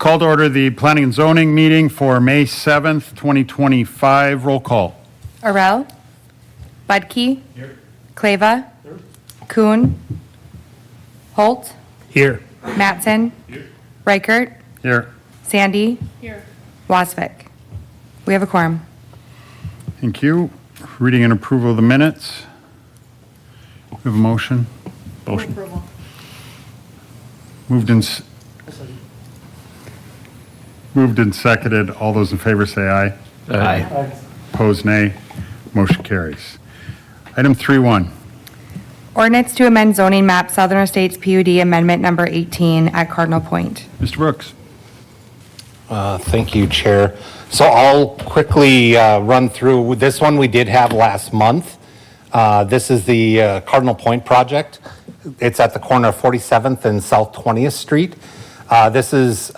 Call to order the Planning and Zoning meeting for May 7th, 2025. Roll call. Arel, Budke, Kleva, Kuhn, Holt, Here. Mattson, Reichert, Here. Sandy, Wasvik. We have a quorum. Thank you. Reading and approval of the minutes. We have a motion. Motion. Moved and seconded. All those in favor say aye. Aye. Opposed, nay. Motion carries. Item 3.1. Ordinance to amend zoning map Southern Estates PUD Amendment Number 18 at Cardinal Point. Mr. Brooks. Thank you, Chair. So I'll quickly run through. This one we did have last month. This is the Cardinal Point project. It's at the corner of 47th and South 20th Street. This is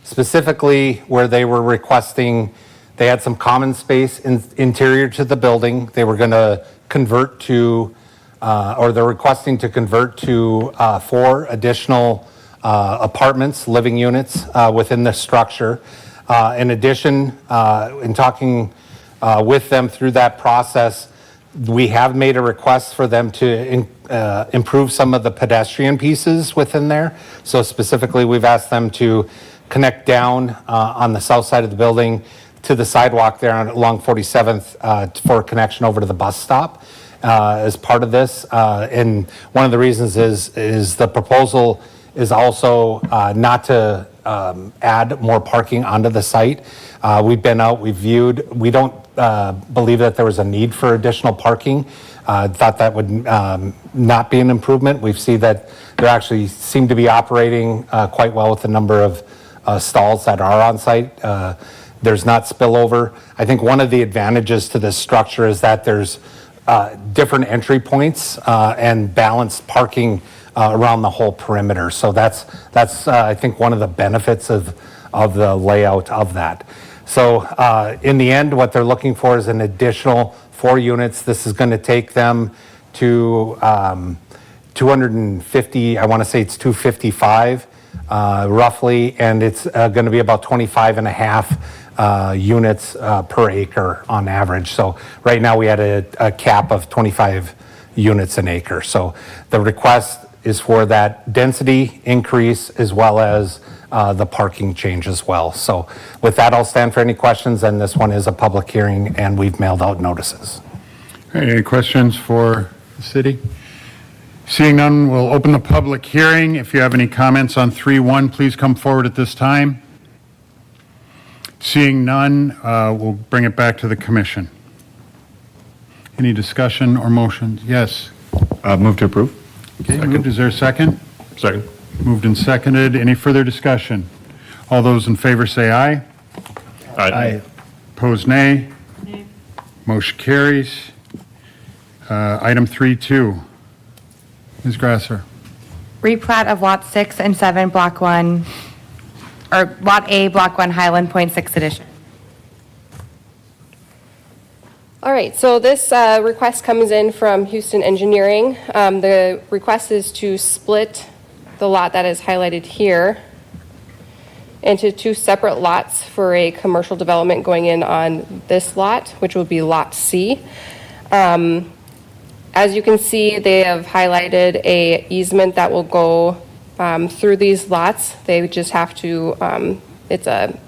specifically where they were requesting, they had some common space interior to the building. They were going to convert to, or they're requesting to convert to 4 additional apartments, living units within the structure. In addition, in talking with them through that process, we have made a request for them to improve some of the pedestrian pieces within there. So specifically, we've asked them to connect down on the south side of the building to the sidewalk there along 47th for a connection over to the bus stop as part of this. And one of the reasons is the proposal is also not to add more parking onto the site. We've been out, we've viewed, we don't believe that there was a need for additional parking. Thought that would not be an improvement. We've seen that they actually seem to be operating quite well with the number of stalls that are on site. There's not spillover. I think one of the advantages to this structure is that there's different entry points and balanced parking around the whole perimeter. So that's I think one of the benefits of the layout of that. So in the end, what they're looking for is an additional 4 units. This is going to take them to 250, I want to say it's 255 roughly, and it's going to be about 25 and a half units per acre on average. So right now we had a cap of 25 units an acre. So the request is for that density increase as well as the parking change as well. So with that, I'll stand for any questions, and this one is a public hearing and we've mailed out notices. All right, any questions for the city? Seeing none, we'll open the public hearing. If you have any comments on 3.1, please come forward at this time. Seeing none, we'll bring it back to the commission. Any discussion or motions? Yes. Move to approve. Okay, moved. Is there a second? Second. Moved and seconded. Any further discussion? All those in favor say aye. Aye. Opposed, nay. Motion carries. Item 3.2. Ms. Grasser. Replat of Lot 6 and 7, Block 1, or Lot A, Block 1, Highland Point 6th Edition. All right, so this request comes in from Houston Engineering. The request is to split the lot that is highlighted here into 2 separate lots for a commercial development going in on this lot, which will be Lot C. As you can see, they have highlighted a easement that will go through these lots. They just have to, it's a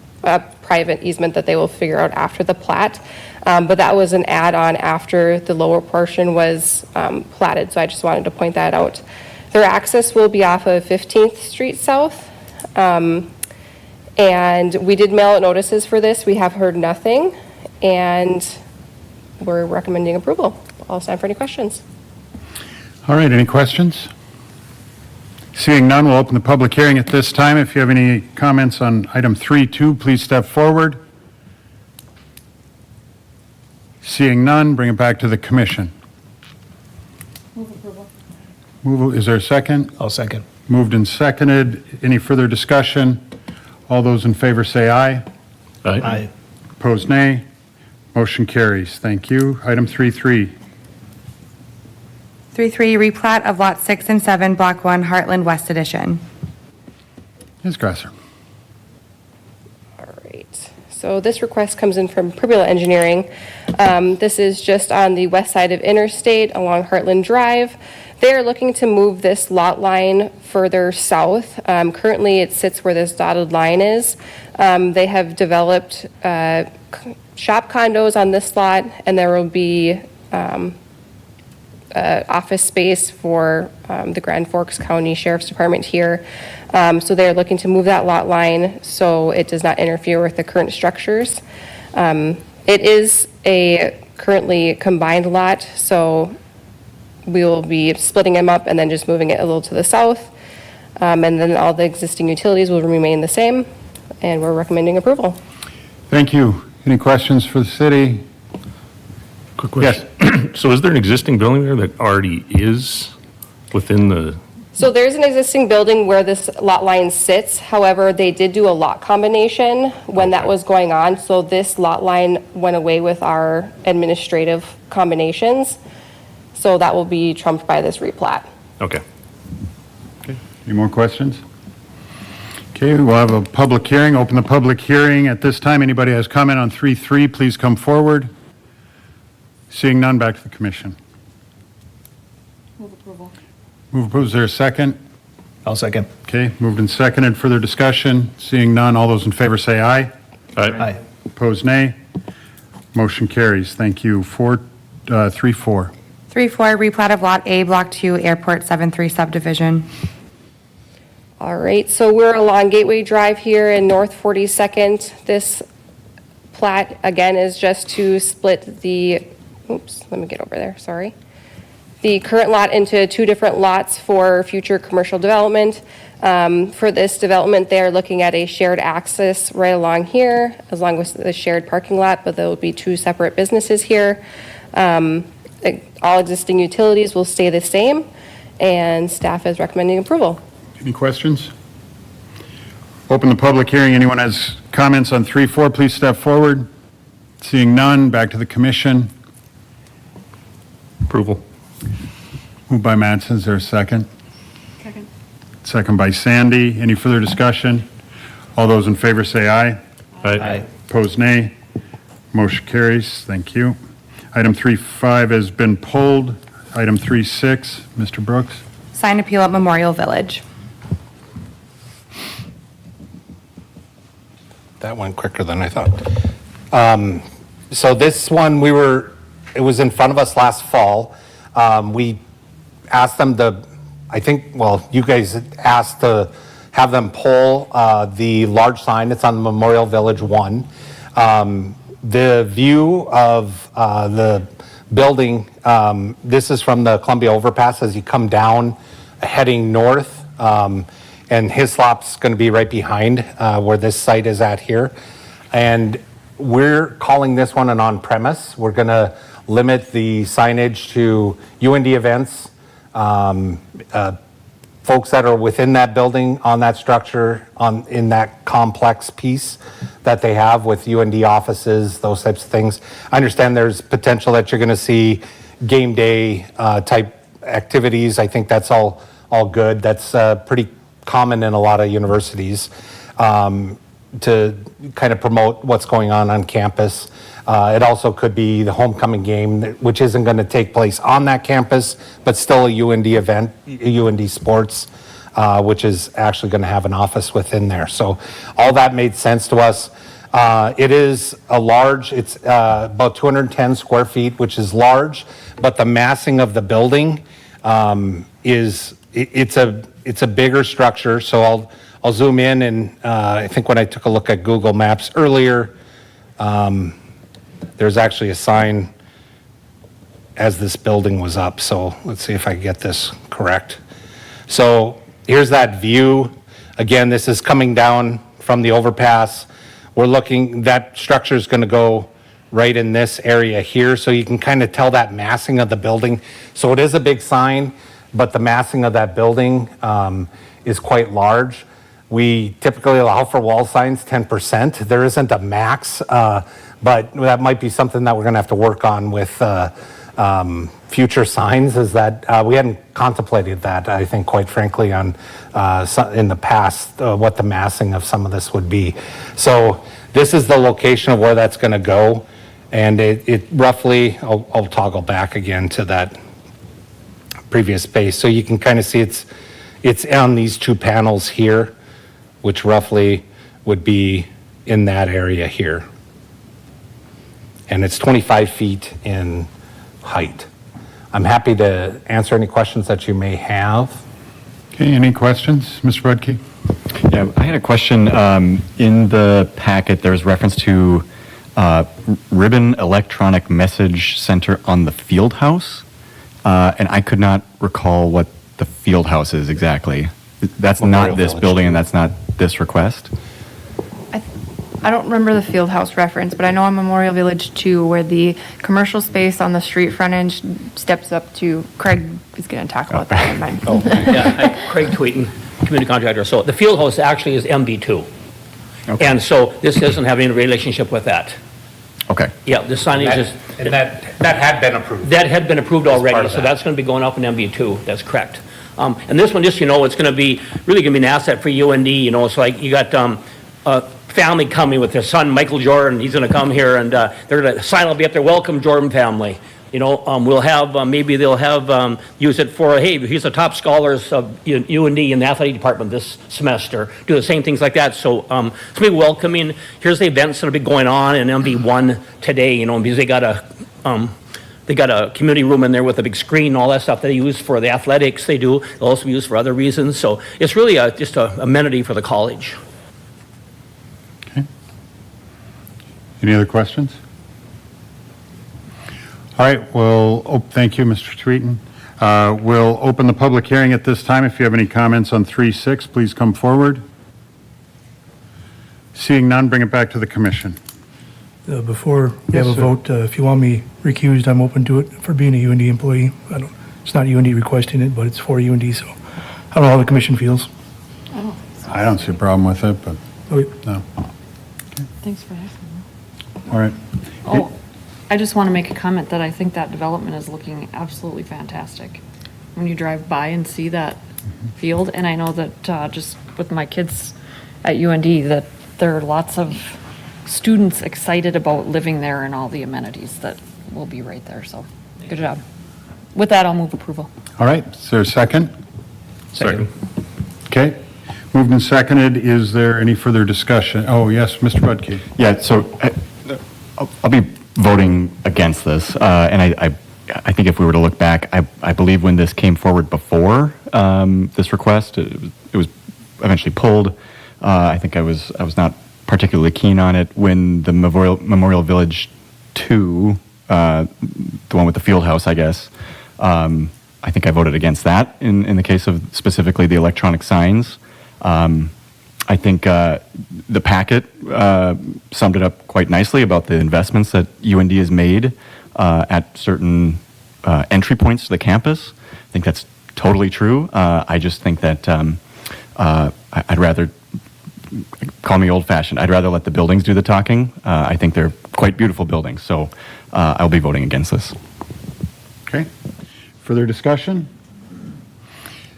private easement that they will figure out after the plat. But that was an add-on after the lower portion was platted, so I just wanted to point that out. Their access will be off of 15th Street South. And we did mail out notices for this. We have heard nothing, and we're recommending approval. I'll stand for any questions. All right, any questions? Seeing none, we'll open the public hearing at this time. If you have any comments on item 3.2, please step forward. Seeing none, bring it back to the commission. Move approval. Is there a second? I'll second. Moved and seconded. Any further discussion? All those in favor say aye. Aye. Opposed, nay. Motion carries. Thank you. Item 3.3. 3.3, replat of Lot 6 and 7, Block 1, Heartland West Edition. Ms. Grasser. So this request comes in from Pribula Engineering. This is just on the west side of Interstate along Heartland Drive. They are looking to move this lot line further south. Currently, it sits where this dotted line is. They have developed shop condos on this lot, and there will be office space for the Grand Forks County Sheriff's Department here. So they're looking to move that lot line so it does not interfere with the current structures. It is a currently combined lot, so we will be splitting them up and then just moving it a little to the south. And then all the existing utilities will remain the same, and we're recommending approval. Thank you. Any questions for the city? Quick question. So is there an existing building there that already is within the, So there's an existing building where this lot line sits. However, they did do a lot combination when that was going on. So this lot line went away with our administrative combinations. So that will be trumped by this replat. okay. Okay. Any more questions? Okay, we'll have a public hearing. Open the public hearing. At this time, anybody has comment on 3.3, please come forward. Seeing none, back to the commission. Move approval. Is there a second? I'll second. Okay, moved and seconded. Further discussion? Seeing none, all those in favor say aye. Aye. Opposed, nay. Motion carries. Thank you. 3.4. 3.4, replat of Lot A, Block 2, Airport 7-3 subdivision. All right, so we're along Gateway Drive here in North 42nd. This plat, again, is just to split the, oops, let me get over there, sorry. The current lot into two different lots for future commercial development. For this development, they're looking at a shared access right along here, as long as the shared parking lot, but there will be two separate businesses here. All existing utilities will stay the same, and staff is recommending approval. Any questions? Open the public hearing. Anyone has comments on 3.4, please step forward. Seeing none, back to the commission. Approval. Moved by Mattson, is there a second? Second. Second by Sandy. Any further discussion? All those in favor say aye. Aye. Opposed, nay. Motion carries. Thank you. Item 3.5 has been pulled. Item 3.6, Mr. Brooks. Sign appeal at Memorial Village. That went quicker than I thought. So this one, it was in front of us last fall. We asked them you guys asked to have them pull the large sign. It's on Memorial Village 1. The view of the building, this is from the Columbia Overpass as you come down heading north. And Hislop's going to be right behind where this site is at here. And we're calling this one an on-premise. We're going to limit the signage to UND events, folks that are within that building, on that structure, in that complex piece that they have with UND offices, those types of things. I understand there's potential that you're going to see game day type activities. I think that's all good. That's pretty common in a lot of universities to kind of promote what's going on campus. It also could be the homecoming game, which isn't going to take place on that campus, but still a UND event, UND Sports, which is actually going to have an office within there. So all that made sense to us. It is it's about 210 square feet, which is large, but the massing of the building it's a bigger structure. So I'll zoom in, and I think when I took a look at Google Maps earlier, there's actually a sign as this building was up. So let's see if I get this correct. So here's that view. Again, this is coming down from the overpass. We're looking, that structure is going to go right in this area here. So you can kind of tell that massing of the building. So it is a big sign, but the massing of that building is quite large. We typically allow for wall signs 10%. There isn't a max, but that might be something that we're going to have to work on with future signs, is that we hadn't contemplated that, I think, quite frankly, on in the past, what the massing of some of this would be. So This is the location of where that's going to go. And it roughly, I'll toggle back again to that previous space. So you can kind of see it's on these two panels here, which roughly would be in that area here. And it's 25 feet in height. I'm happy to answer any questions that you may have. Okay, any questions? Mr. Budke? Yeah, I had a question. In the packet, there's reference to Ribbon Electronic Message Center on the Field House, and I could not recall what the Field House is exactly. That's Memorial not this Village. building, and that's not this request? I don't remember the field house reference, but I know on Memorial Village 2, where the commercial space on the street frontage steps up to, Craig is going to talk about that in mine. Yeah, hi, Craig Tweeten, community contractor. So the field house actually is MB2. Okay. And so this doesn't have any relationship with that. Okay. Yeah, the signage is, And that had been approved. that had been approved part already, of so that. that's going to be going up in MB2. That's correct. And this one, just, you know, it's going to be, really going to be an asset for UND, you know, it's like you got a family coming with their son, Michael Jordan. He's going to come here and they're going to sign will be up there, welcome Jordan family. You know, we'll have, maybe they'll have, use it for, hey, he's the top scholars of UND in the athletic department this semester. Do the same things like that. So it's going to be welcoming. Here's the events that'll be going on in MV1 today, you know, because they got a community room in there with a big screen and all that stuff that they use for the athletics they do. They'll also be used for other reasons. So it's really just an amenity for the college. Any other questions? All right, well, thank you, Mr. Tweeten. We'll open the public hearing at this time. If you have any comments on 3.6, please come forward. Seeing none, bring it back to the commission. Before we have Yes, a sir. vote, if you want me recused, I'm open to it for being a UND employee. It's not UND requesting it, but it's for UND, so I don't know how the commission feels. I don't see a problem with it, but Okay. no. Thanks for asking. All right. Oh, I just want to make a comment that I think that development is looking absolutely fantastic. When you drive by and see that field, and I know that just with my kids at UND, that there are lots of students excited about living there and all the amenities that will be right there, so good job. With that, I'll move approval. All right, is there a second? Second. Okay. Moved and seconded. Is there any further discussion? Oh, yes, Mr. Budke. Yeah, so I'll be voting against this, and I think if we were to look back, I believe when this came forward before this request, it was eventually pulled. I think I was not particularly keen on it when the Memorial Village 2, the one with the field house, I guess. I think I voted against that in the case of specifically the electronic signs. I think the packet summed it up quite nicely about the investments that UND has made at certain entry points to the campus. I think that's totally true. I just think that I'd rather, call me old-fashioned, I'd rather let the buildings do the talking. I think they're quite beautiful buildings, so I'll be voting against this. Okay. Further discussion?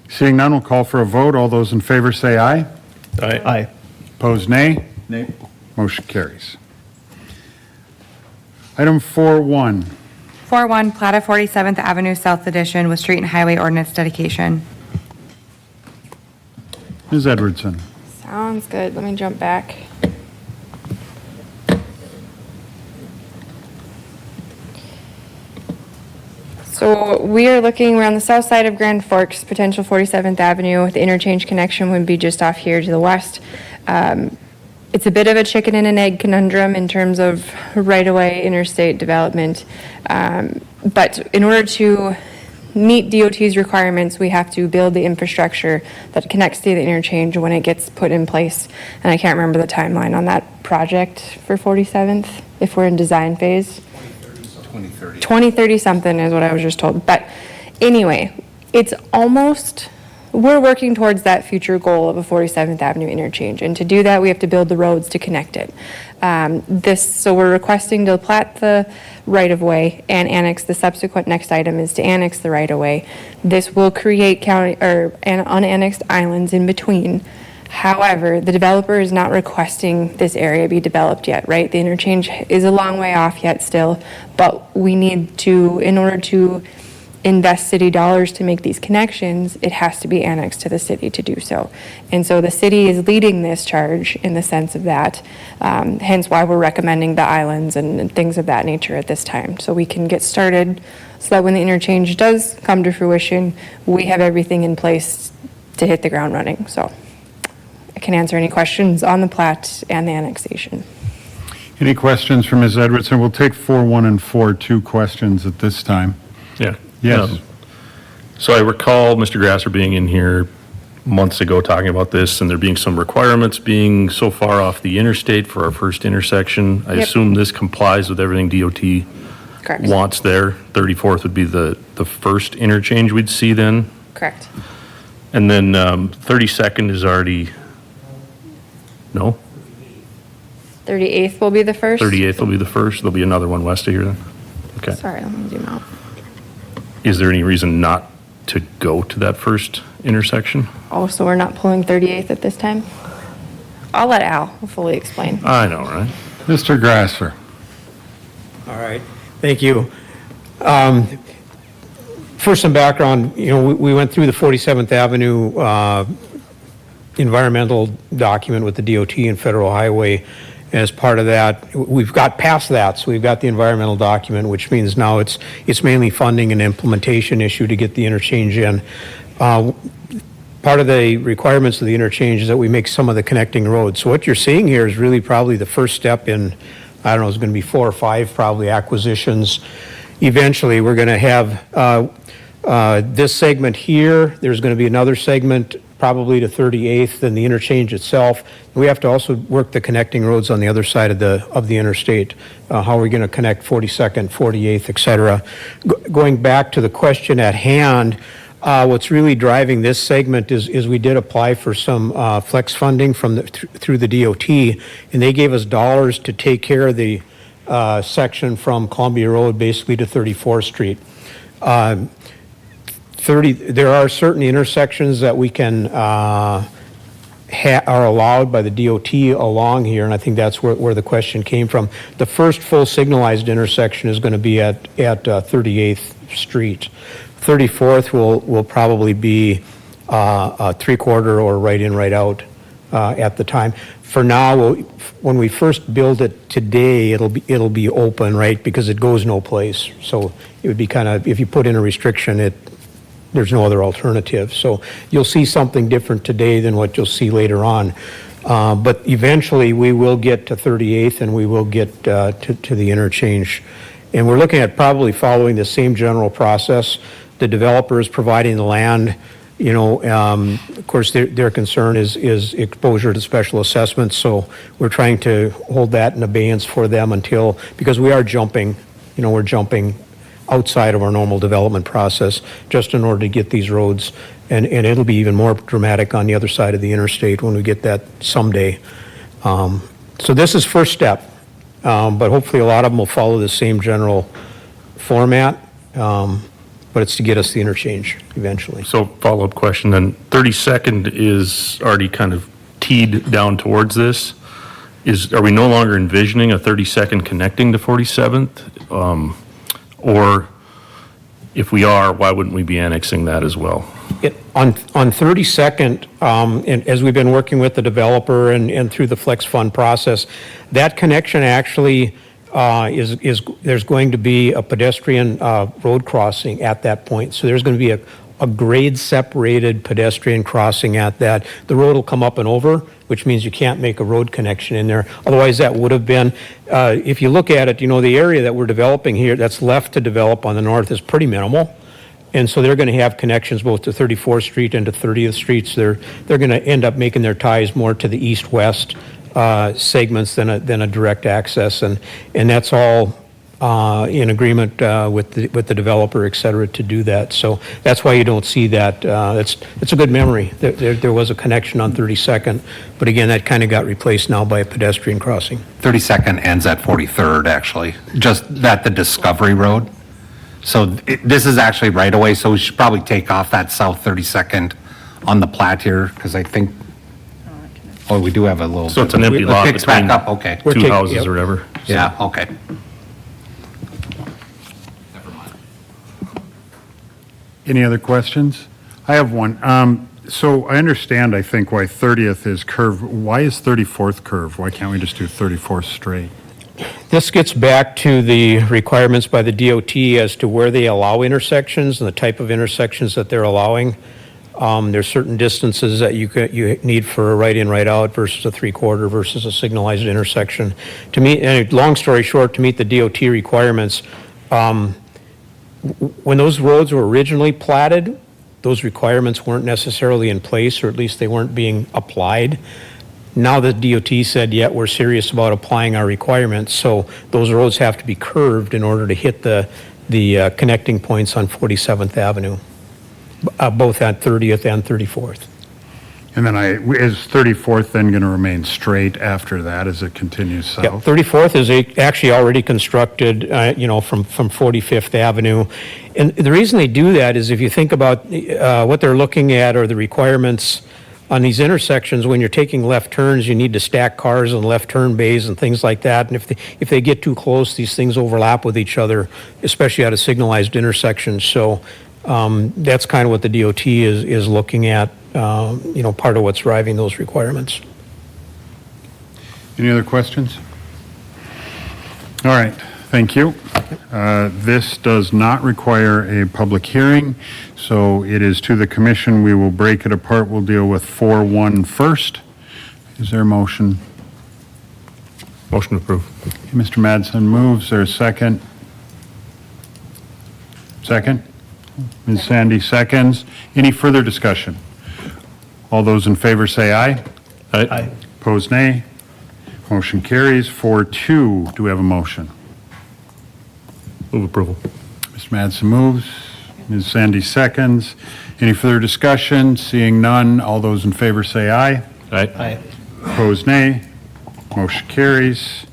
Seeing none, we'll call for a vote. All those in favor say aye. Aye. Opposed, nay. Nay. Motion carries. Item 4.1. 4-1, plat of 47th Avenue South Edition with street and highway ordinance dedication. Ms. Edwardson. Sounds good. Let me jump back. So we are looking, we're on the south side of Grand Forks, potential 47th Avenue. The interchange connection would be just off here to the west. It's a bit of a chicken and an egg conundrum in terms of right-of-way interstate development. But in order to meet DOT's requirements, we have to build the infrastructure that connects to the interchange when it gets put in place. And I can't remember the timeline on that project for 47th, if we're in design phase. 2030 something is what I was just told. But anyway, it's almost, we're working towards that future goal of a 47th Avenue interchange. And to do that, we have to build the roads to connect it. So we're requesting to plat the right-of-way and annex. The subsequent next item is to annex the right-of-way. This will create county or unannexed islands in between However, the developer is not requesting this area be developed yet, right? The interchange is a long way off yet still, but we need to, in order to invest city dollars to make these connections, it has to be annexed to the city to do so. And so the city is leading this charge in the sense of that, hence why we're recommending the islands and things of that nature at this time. So we can get started so that when the interchange does come to fruition, we have everything in place to hit the ground running. So I can answer any questions on the plat and the annexation. Any questions from Ms. Edwardson? We'll take 4.1 and 4.2 questions at this time. Yeah. Yes. So I recall Mr. Grasser being in here months ago talking about this, and there being some requirements being so far off the interstate for our first intersection. I Yep. assume this complies with everything DOT Correct. wants there. 34th would be the first interchange we'd see then. Correct. And then 32nd is already, no? 38th will be the first? 38th will be the first. There'll be another one west of here then? Okay. Sorry, let me zoom out. Is there any reason not to go to that first intersection? Oh, so we're not pulling 38th at this time? I'll let Al fully explain. I know, right? Mr. Grasser. All right, thank you. First, some background, we went through the 47th Avenue environmental document with the DOT and Federal Highway. As part of that, we've got past that, so we've got the environmental document, which means now it's mainly funding and implementation issue to get the interchange in. Part of the requirements of the interchange is that we make some of the connecting roads. So what you're seeing here is really probably the first step in, I don't know, it's going to be 4 or 5 probably acquisitions. Eventually, we're going to have this segment here. There's going to be another segment probably to 38th and the interchange itself. We have to also work the connecting roads on the other side of the interstate. How are we going to connect 42nd, 48th, et cetera? Going back to the question at hand, what's really driving this segment is we did apply for some flex funding through the DOT, and they gave us dollars to take care of the section from Columbia Road basically to 34th Street. There are certain intersections that we can are allowed by the DOT along here, and I think that's where the question came from. The first full signalized intersection is going to be at 38th Street. 34th will probably be a 3/4 or right in, right out at the time. For now, when we first build it today, it'll be open, right, because it goes no place. So it would be kind of, if you put in a restriction, there's no other alternative. So you'll see something different today than what you'll see later on. But eventually, we will get to 38th and we will get to the interchange. And we're looking at probably following the same general process. The developer is providing the land. Of course, their concern is exposure to special assessments. So we're trying to hold that in abeyance for them because we are jumping, we're jumping outside of our normal development process just in order to get these roads. And it'll be even more dramatic on the other side of the interstate when we get that someday. So this is first step, but hopefully a lot of them will follow the same general format, but it's to get us the interchange eventually. So follow-up question then, 32nd is already kind of teed down towards this. Are we no longer envisioning a 32nd connecting to 47th? Or if we are, why wouldn't we be annexing that as well? On 32nd, and as we've been working with the developer and through the Flex Fund process, that connection actually there's going to be a pedestrian road crossing at that point. So there's going to be a grade-separated pedestrian crossing at that. The road will come up and over, which means you can't make a road connection in there. Otherwise, that would have been, if you look at it, the area that we're developing here, that's left to develop on the north is pretty minimal. And so they're going to have connections both to 34th Street and to 30th Street. So they're going to end up making their ties more to the east-west segments than a direct access. And that's all in agreement with the developer, et cetera, to do that. So that's why you don't see that. It's a good memory. There was a connection on 32nd, but again, that kind of got replaced now by a pedestrian crossing. 32nd ends at 43rd, actually, just at the Discovery Road. So this is actually right away, so we should probably take off that South 32nd on the plat here, because I think Oh, we do have a little. So it's an empty It lot picks back between up, okay. We're two taking- houses yep. or whatever. Yeah, okay. Any other questions? I have one. So I understand, I think, why 30th is curved. Why is 34th curved? Why can't we just do 34th straight? This gets back to the requirements by the DOT as to where they allow intersections and the type of intersections that they're allowing. There's certain distances that you need for a right-in, right-out versus a three-quarter versus a signalized intersection. To meet, and long story short, to meet the DOT requirements, when those roads were originally platted, those requirements weren't necessarily in place, or at least they weren't being applied. Now the DOT said, yeah, we're serious about applying our requirements, so those roads have to be curved in order to hit the connecting points on 47th Avenue, both at 30th and 34th. And then is 34th then going to remain straight after that as it continues Yeah, south? 34th is actually already constructed, from 45th Avenue. And the reason they do that is if you think about what they're looking at or the requirements on these intersections, when you're taking left turns, you need to stack cars in left turn bays and things like that. And if they get too close, these things overlap with each other, especially at a signalized intersection. So that's kind of what the DOT is looking at, part of what's driving those requirements. Any other questions? All right, thank you. This does not require a public hearing, so it is to the commission. We will break it apart. We'll deal with 4-1 first. Is there a motion? Motion approved. Mr. Madsen moves. There a second? Second? Ms. Sandy seconds. Any further discussion? All those in favor say aye. Aye. Opposed, nay. Motion carries 4-2. Do we have a motion? Move approval. Mr. Madsen moves. Ms. Sandy seconds. Any further discussion? Seeing none, all those in favor say aye. Aye. Opposed, nay. Motion carries.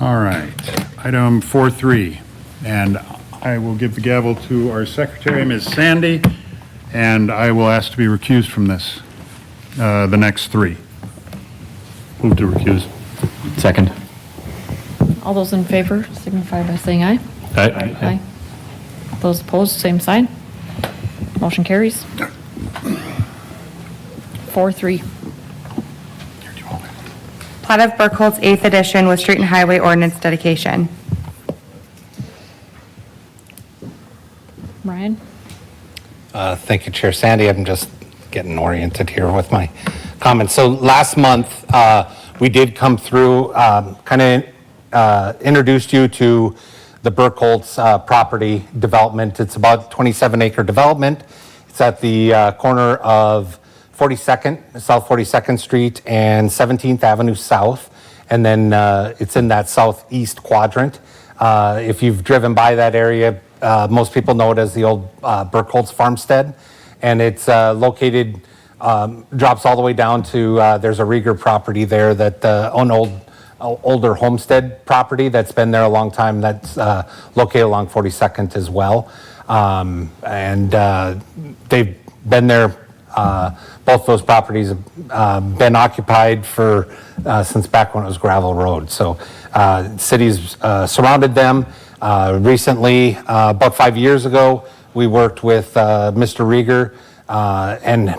All right. Item 4-3. And I will give the gavel to our secretary, Ms. Sandy, and I will ask to be recused from this, the next three. Move to recuse. Second. All those in favor signify by saying aye. Aye. Aye. Those opposed, same sign. Motion carries. 4-3. Plat of Burkholtz 8th edition with street and highway ordinance dedication. Ryan? Thank you, Chair Sandy. I'm just getting oriented here with my comments. So last month, we did come through, introduced you to the Burkholtz property development. It's about 27-acre development. It's at the corner of 42nd, South 42nd Street and 17th Avenue South. And then it's in that southeast quadrant. If you've driven by that area, most people know it as the old Burkholtz Farmstead. And it's located, drops all the way down to, there's a Rieger property there that, an older homestead property that's been there a long time that's located along 42nd as well. They've been there, both those properties have been occupied for, since back when it was gravel road. So cities surrounded them. Recently, about 5 years ago, we worked with Mr. Rieger and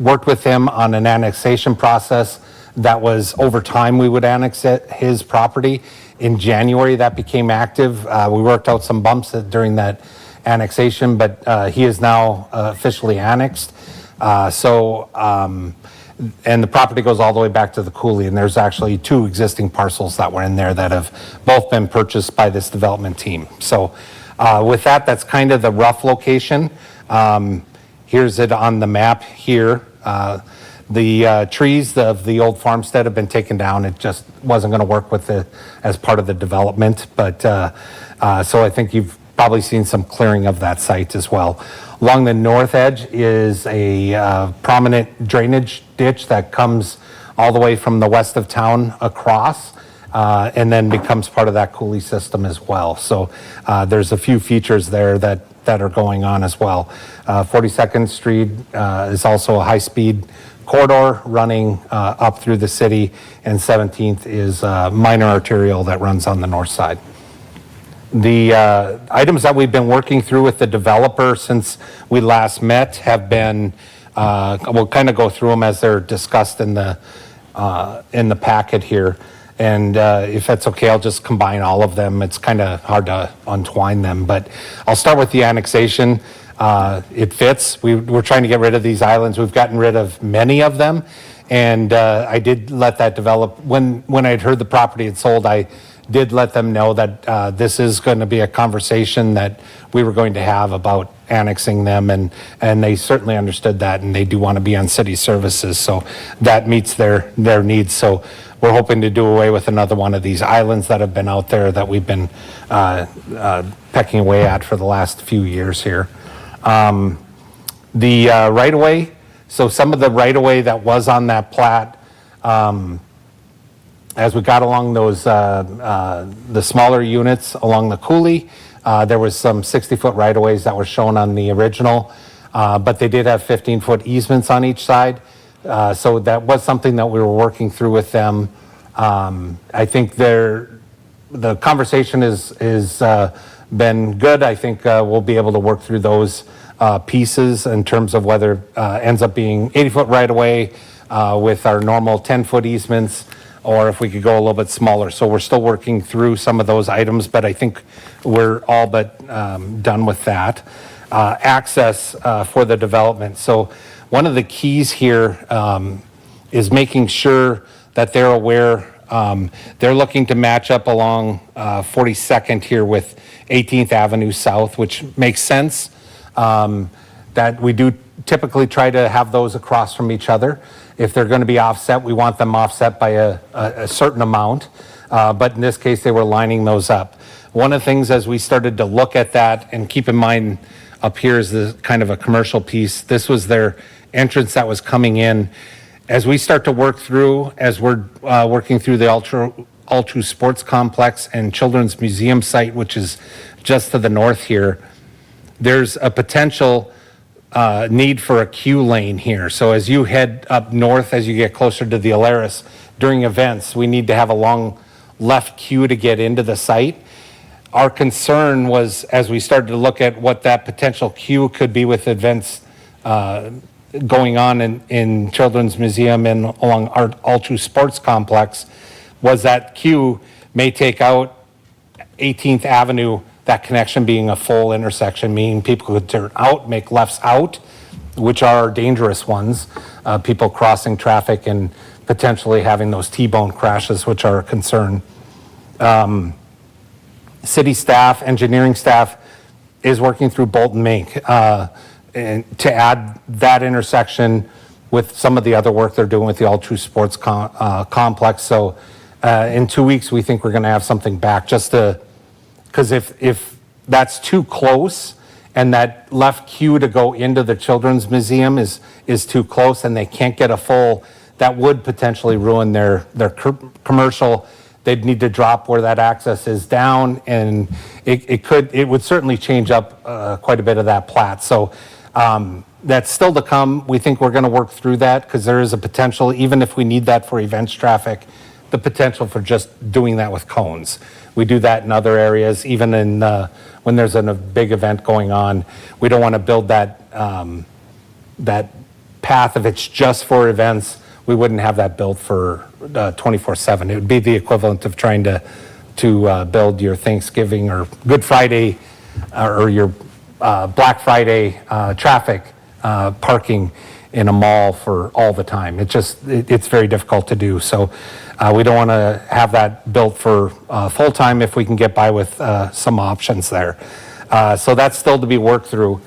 worked with him on an annexation process that was over time we would annex his property. In January, that became active. We worked out some bumps during that annexation, but he is now officially annexed. And the property goes all the way back to the coulee, and there's actually 2 existing parcels that were in there that have both been purchased by this development team. So with that, that's kind of the rough location. Here's it on the map here. The trees of the old farmstead have been taken down. It just wasn't going to work with it as part of the development. But so I think you've probably seen some clearing of that site as well. Along the north edge is a prominent drainage ditch that comes all the way from the west of town across and then becomes part of that coulee system as well. So there's a few features there that are going on as well. 42nd Street is also a high-speed corridor running up through the city, and 17th is a minor arterial that runs on the north side. The items that we've been working through with the developer since we last met have been, we'll kind of go through them as they're discussed in the packet here. And if that's okay, I'll just combine all of them. It's kind of hard to untwine them, but I'll start with the annexation. It fits. We're trying to get rid of these islands. We've gotten rid of many of them. And I did let that develop. When I'd heard the property had sold, I did let them know that this is going to be a conversation that we were going to have about annexing them, and they certainly understood that, and they do want to be on city services, so that meets their needs. So we're hoping to do away with another one of these islands that have been out there that we've been pecking away at for the last few years here. The right-of-way, so some of the right-of-way that was on that plat, as we got along those, the smaller units along the coulee, there was some 60-foot right-of-ways that were shown on the original, but they did have 15-foot easements on each side. So that was something that we were working through with them. I think the conversation is been good. I think we'll be able to work through those pieces in terms of whether ends up being 80-foot right-of-way with our normal 10-foot easements, or if we could go a little bit smaller. So we're still working through some of those items, but I think we're all but done with that. Access for the development. So one of the keys here is making sure that they're aware. They're looking to match up along 42nd here with 18th Avenue South, which makes sense. That we do typically try to have those across from each other. If they're going to be offset, we want them offset by a certain amount. But in this case, they were lining those up. One of the things as we started to look at that, and keep in mind up here is the kind of a commercial piece. This was their entrance that was coming in. As we start to work through, as we're working through the Ultra Sports Complex and Children's Museum site, which is just to the north here, there's a potential need for a queue lane here. So as you head up north, as you get closer to the Alaris, during events, we need to have a long left queue to get into the site. Our concern was, as we started to look at what that potential queue could be with events going on in Children's Museum and along our Ultra Sports Complex, was that queue may take out 18th Avenue, that connection being a full intersection, meaning people could turn out, make lefts out, which are dangerous ones, people crossing traffic and potentially having those T-bone crashes, which are a concern. City staff, engineering staff is working through Bolton Mink and to add that intersection with some of the other work they're doing with the Ultra Sports Complex. So in 2 weeks, we think we're going to have something back, just to, because if that's too close and that left queue to go into the Children's Museum is too close and they can't get a full, that would potentially ruin their commercial. They'd need to drop where that access is down, and it would certainly change up quite a bit of that plat. So that's still to come. We think we're going to work through that because there is a potential, even if we need that for events traffic, the potential for just doing that with cones. We do that in other areas, even in when there's a big event going on. We don't want to build that that path if it's just for events. We wouldn't have that built for 24/7. It would be the equivalent of trying to build your Thanksgiving or Good Friday or your Black Friday traffic parking in a mall for all the time. It's very difficult to do. So we don't want to have that built for full time if we can get by with some options there. So that's still to be worked through.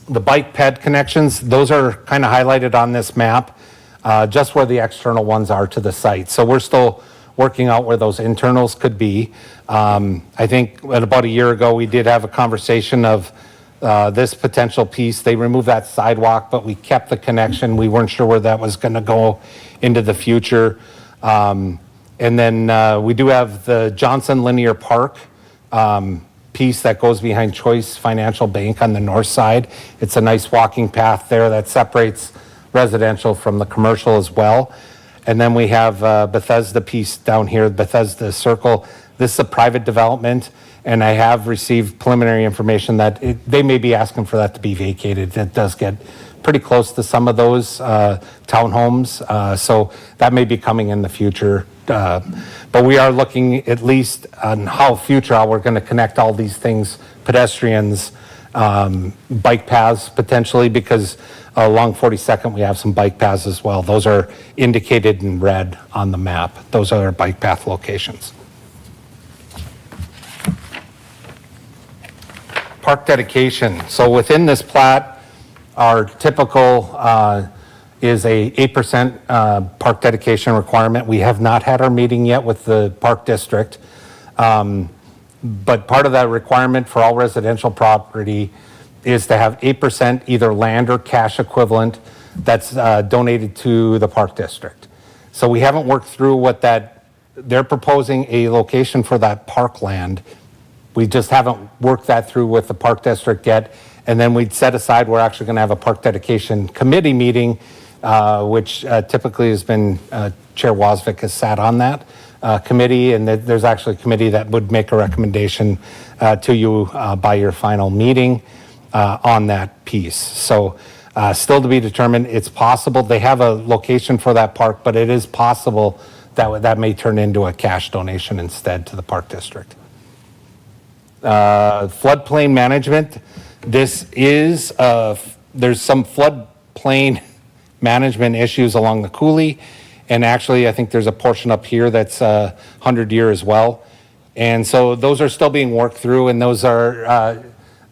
The bike ped connections, those are kind of highlighted on this map, just where the external ones are to the site. So we're still working out where those internals could be. I think about a year ago, we did have a conversation of this potential piece. They removed that sidewalk, but we kept the connection. We weren't sure where that was going to go into the future. And then we do have the Johnson Linear Park piece that goes behind Choice Financial Bank on the north side. It's a nice walking path there that separates residential from the commercial as well. And then we have Bethesda piece down here, Bethesda Circle. This is a private development, and I have received preliminary information that they may be asking for that to be vacated. It does get pretty close to some of those townhomes, so that may be coming in the future. But we are looking at least on how we're going to connect all these things, pedestrians, bike paths potentially, because along 42nd we have some bike paths as well. Those are indicated in red on the map. Those are our bike path locations. Park dedication. So within this plat, our typical is a 8% park dedication requirement. We have not had our meeting yet with the park district. But part of that requirement for all residential property is to have 8% either land or cash equivalent that's donated to the park district. So we haven't worked through what they're proposing a location for that park land. We just haven't worked that through with the park district yet. And then we'd set aside, we're actually going to have a park dedication committee meeting, which typically has been, Chair Wasvik has sat on that committee, and there's actually a committee that would make a recommendation to you by your final meeting on that piece. So still to be determined. It's possible they have a location for that park, but it is possible that that may turn into a cash donation instead to the park district. Floodplain management. This is, there's some floodplain management issues along the coulee. And actually, I think there's a portion up here that's 100-year as well. And so those are still being worked through, and those are,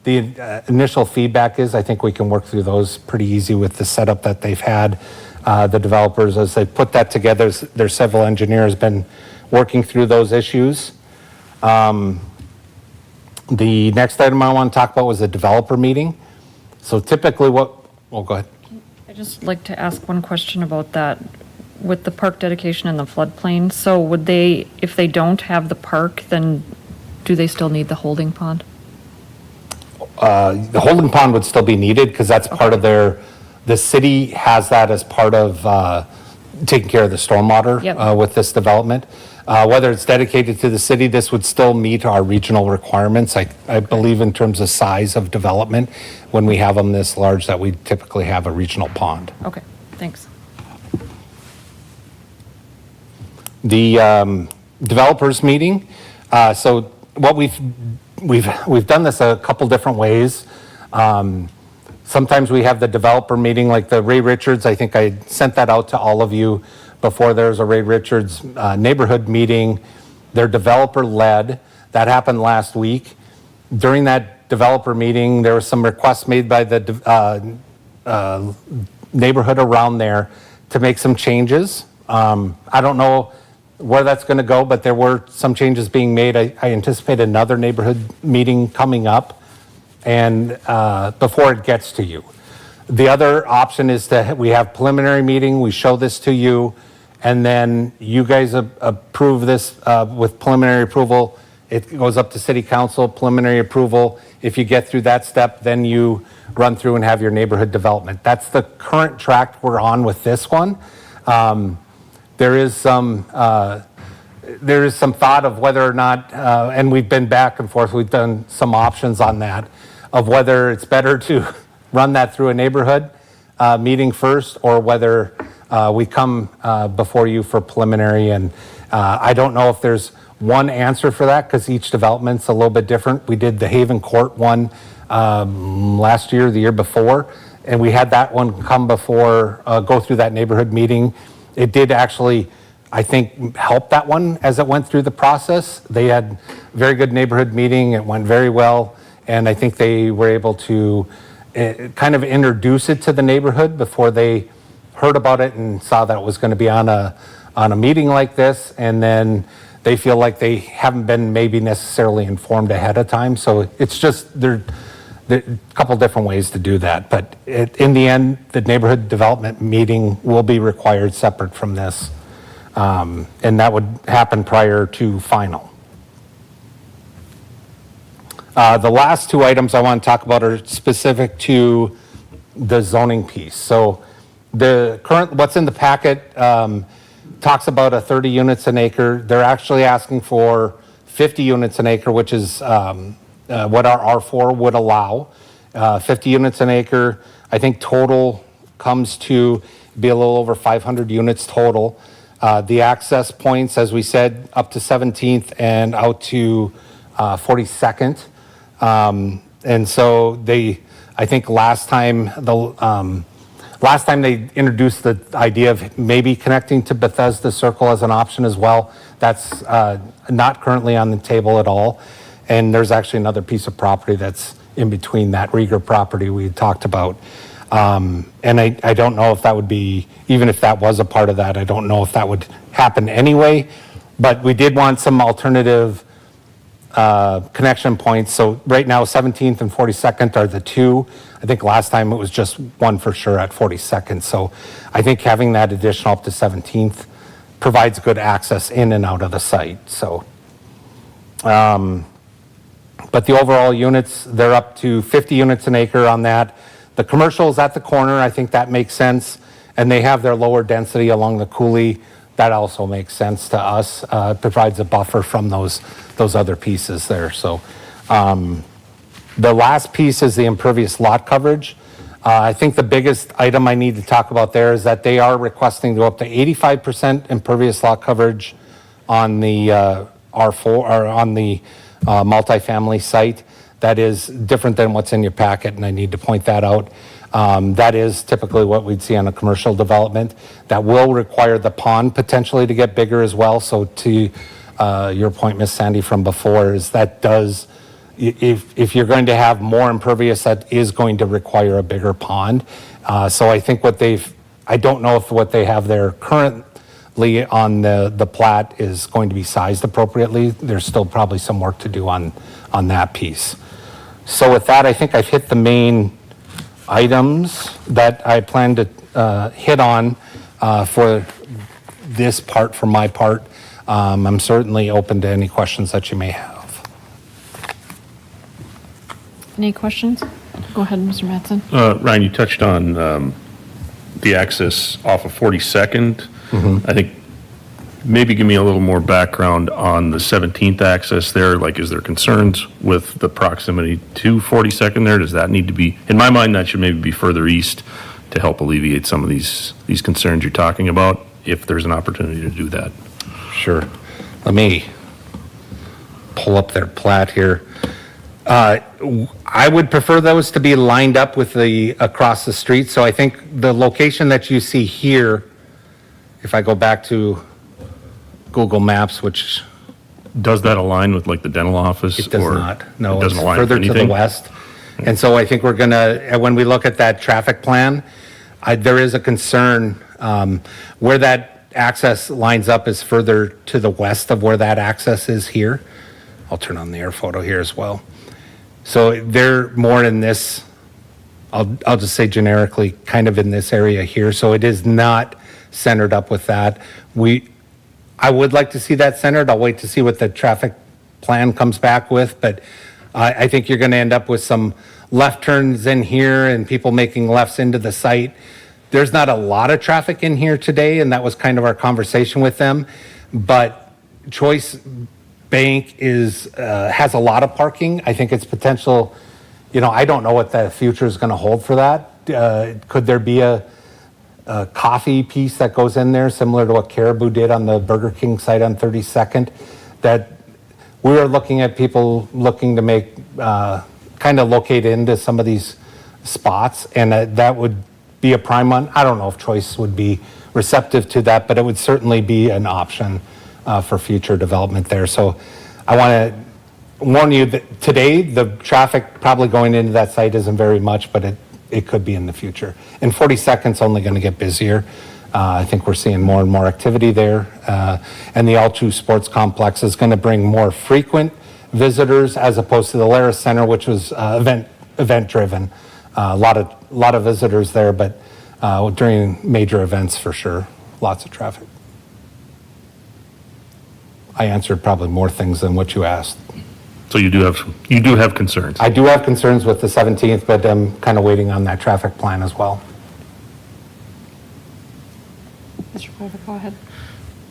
the initial feedback is, I think we can work through those pretty easy with the setup that they've had. The developers, as they put that together, their civil engineer has been working through those issues. The next item I want to talk about was the developer meeting. So typically go ahead. I'd just like to ask one question about that with the park dedication and the floodplain. So would they, if they don't have the park, then do they still need the holding pond? The holding pond would still be needed because that's part of the city has that as part of taking care of the stormwater Yep. With this development. Whether it's dedicated to the city, this would still meet our regional requirements. I believe in terms of size of development, when we have them this large, that we typically have a regional pond. Okay, thanks. The developers meeting. So what we've done this a couple different ways. Sometimes we have the developer meeting, like the Ray Richards. I think I sent that out to all of you before. There's a Ray Richards neighborhood meeting. They're developer led. That happened last week. During that developer meeting, there was some requests made by the neighborhood around there to make some changes. I don't know where that's going to go, but there were some changes being made. I anticipate another neighborhood meeting coming up, and before it gets to you. The other option is that we have preliminary meeting, we show this to you, and then you guys approve this with preliminary approval. It goes up to city council, preliminary approval. If you get through that step, then you run through and have your neighborhood development. That's the current track we're on with this one. There is some thought of whether or not, and we've been back and forth, we've done some options on that, of whether it's better to run that through a neighborhood meeting first, or whether we come before you for preliminary. And I don't know if there's one answer for that, because each development's a little bit different. We did the Haven Court one last year, the year before, and we had that one come before, go through that neighborhood meeting. It did actually, I think, help that one as it went through the process. They had a very good neighborhood meeting. It went very well. And I think they were able to kind of introduce it to the neighborhood before they heard about it and saw that it was going to be on a meeting like this. And then they feel like they haven't been maybe necessarily informed ahead of time. So it's just, there are a couple different ways to do that. But in the end, the neighborhood development meeting will be required separate from this. And that would happen prior to final. The last two items I want to talk about are specific to the zoning piece. So the current, what's in the packet talks about a 30 units an acre. They're actually asking for 50 units an acre, which is what our R4 would allow. 50 units an acre, I think total comes to be a little over 500 units total. The access points, as we said, up to 17th and out to 42nd. And so they, I think last time they introduced the idea of maybe connecting to Bethesda Circle as an option as well. That's not currently on the table at all. And there's actually another piece of property that's in between that Rieger property we had talked about. And I don't know if that would be, even if that was a part of that, I don't know if that would happen anyway. But we did want some alternative connection points. So right now, 17th and 42nd are the two. I think last time it was just one for sure at 42nd. So I think having that additional up to 17th provides good access in and out of the site. So, but the overall units, they're up to 50 units an acre on that. The commercial is at the corner. I think that makes sense. And they have their lower density along the coulee. That also makes sense to us. Provides a buffer from those other pieces there. So the last piece is the impervious lot coverage. I think the biggest item I need to talk about there is that they are requesting to go up to 85% impervious lot coverage on the R4 or on the multifamily site. That is different than what's in your packet, and I need to point that out. That is typically what we'd see on a commercial development. That will require the pond potentially to get bigger as well. So to your point, Ms. Sandy, from before, is that does, if you're going to have more impervious, that is going to require a bigger pond. So I think I don't know if what they have there currently on the plat is going to be sized appropriately. There's still probably some work to do on that piece. So with that, I think I've hit the main items that I plan to hit on for this part, for my part. I'm certainly open to any questions that you may have. Any questions? Go ahead, Mr. Mattson. Ryan, you touched on the access off of 42nd. I think maybe give me a little more background on the 17th access there. Like, is there concerns with the proximity to 42nd there? Does that need to be, in my mind, that should maybe be further east to help alleviate some of these concerns you're talking about, if there's an opportunity to do that. Sure. Let me pull up their plat here. I would prefer those to be lined up with the across the street. So I think the location that you see here, if I go back to Google Maps, which Does that align with like the dental office? it does or not. No, it doesn't it's align with further to the anything? west. And so I think we're gonna, when we look at that traffic plan, there is a concern where that access lines up is further to the west of where that access is here. I'll turn on the air photo here as well. So they're more in this, I'll just say generically, kind of in this area here. So it is not centered up with that. I would like to see that centered. I'll wait to see what the traffic plan comes back with, but I think you're going to end up with some left turns in here and people making lefts into the site. There's not a lot of traffic in here today, and that was kind of our conversation with them. But Choice Bank has a lot of parking. I think it's potential, I don't know what the future is going to hold for that. Could there be a coffee piece that goes in there, similar to what Caribou did on the Burger King site on 32nd? That we are looking at people looking to make, kind of locate into some of these spots, and that would be a prime one. I don't know if Choice would be receptive to that, but it would certainly be an option for future development there. So I want to warn you that today the traffic probably going into that site isn't very much, but it could be in the future. And 42nd's only going to get busier. I think we're seeing more and more activity there. And the All2 Sports Complex is going to bring more frequent visitors as opposed to the Lara Center, which was event driven. A lot of visitors there, but during major events for sure, lots of traffic. I answered probably more things than what you asked. So you do have concerns? I do have concerns with the 17th, but I'm kind of waiting on that traffic plan as well. Mr. Glover, go ahead.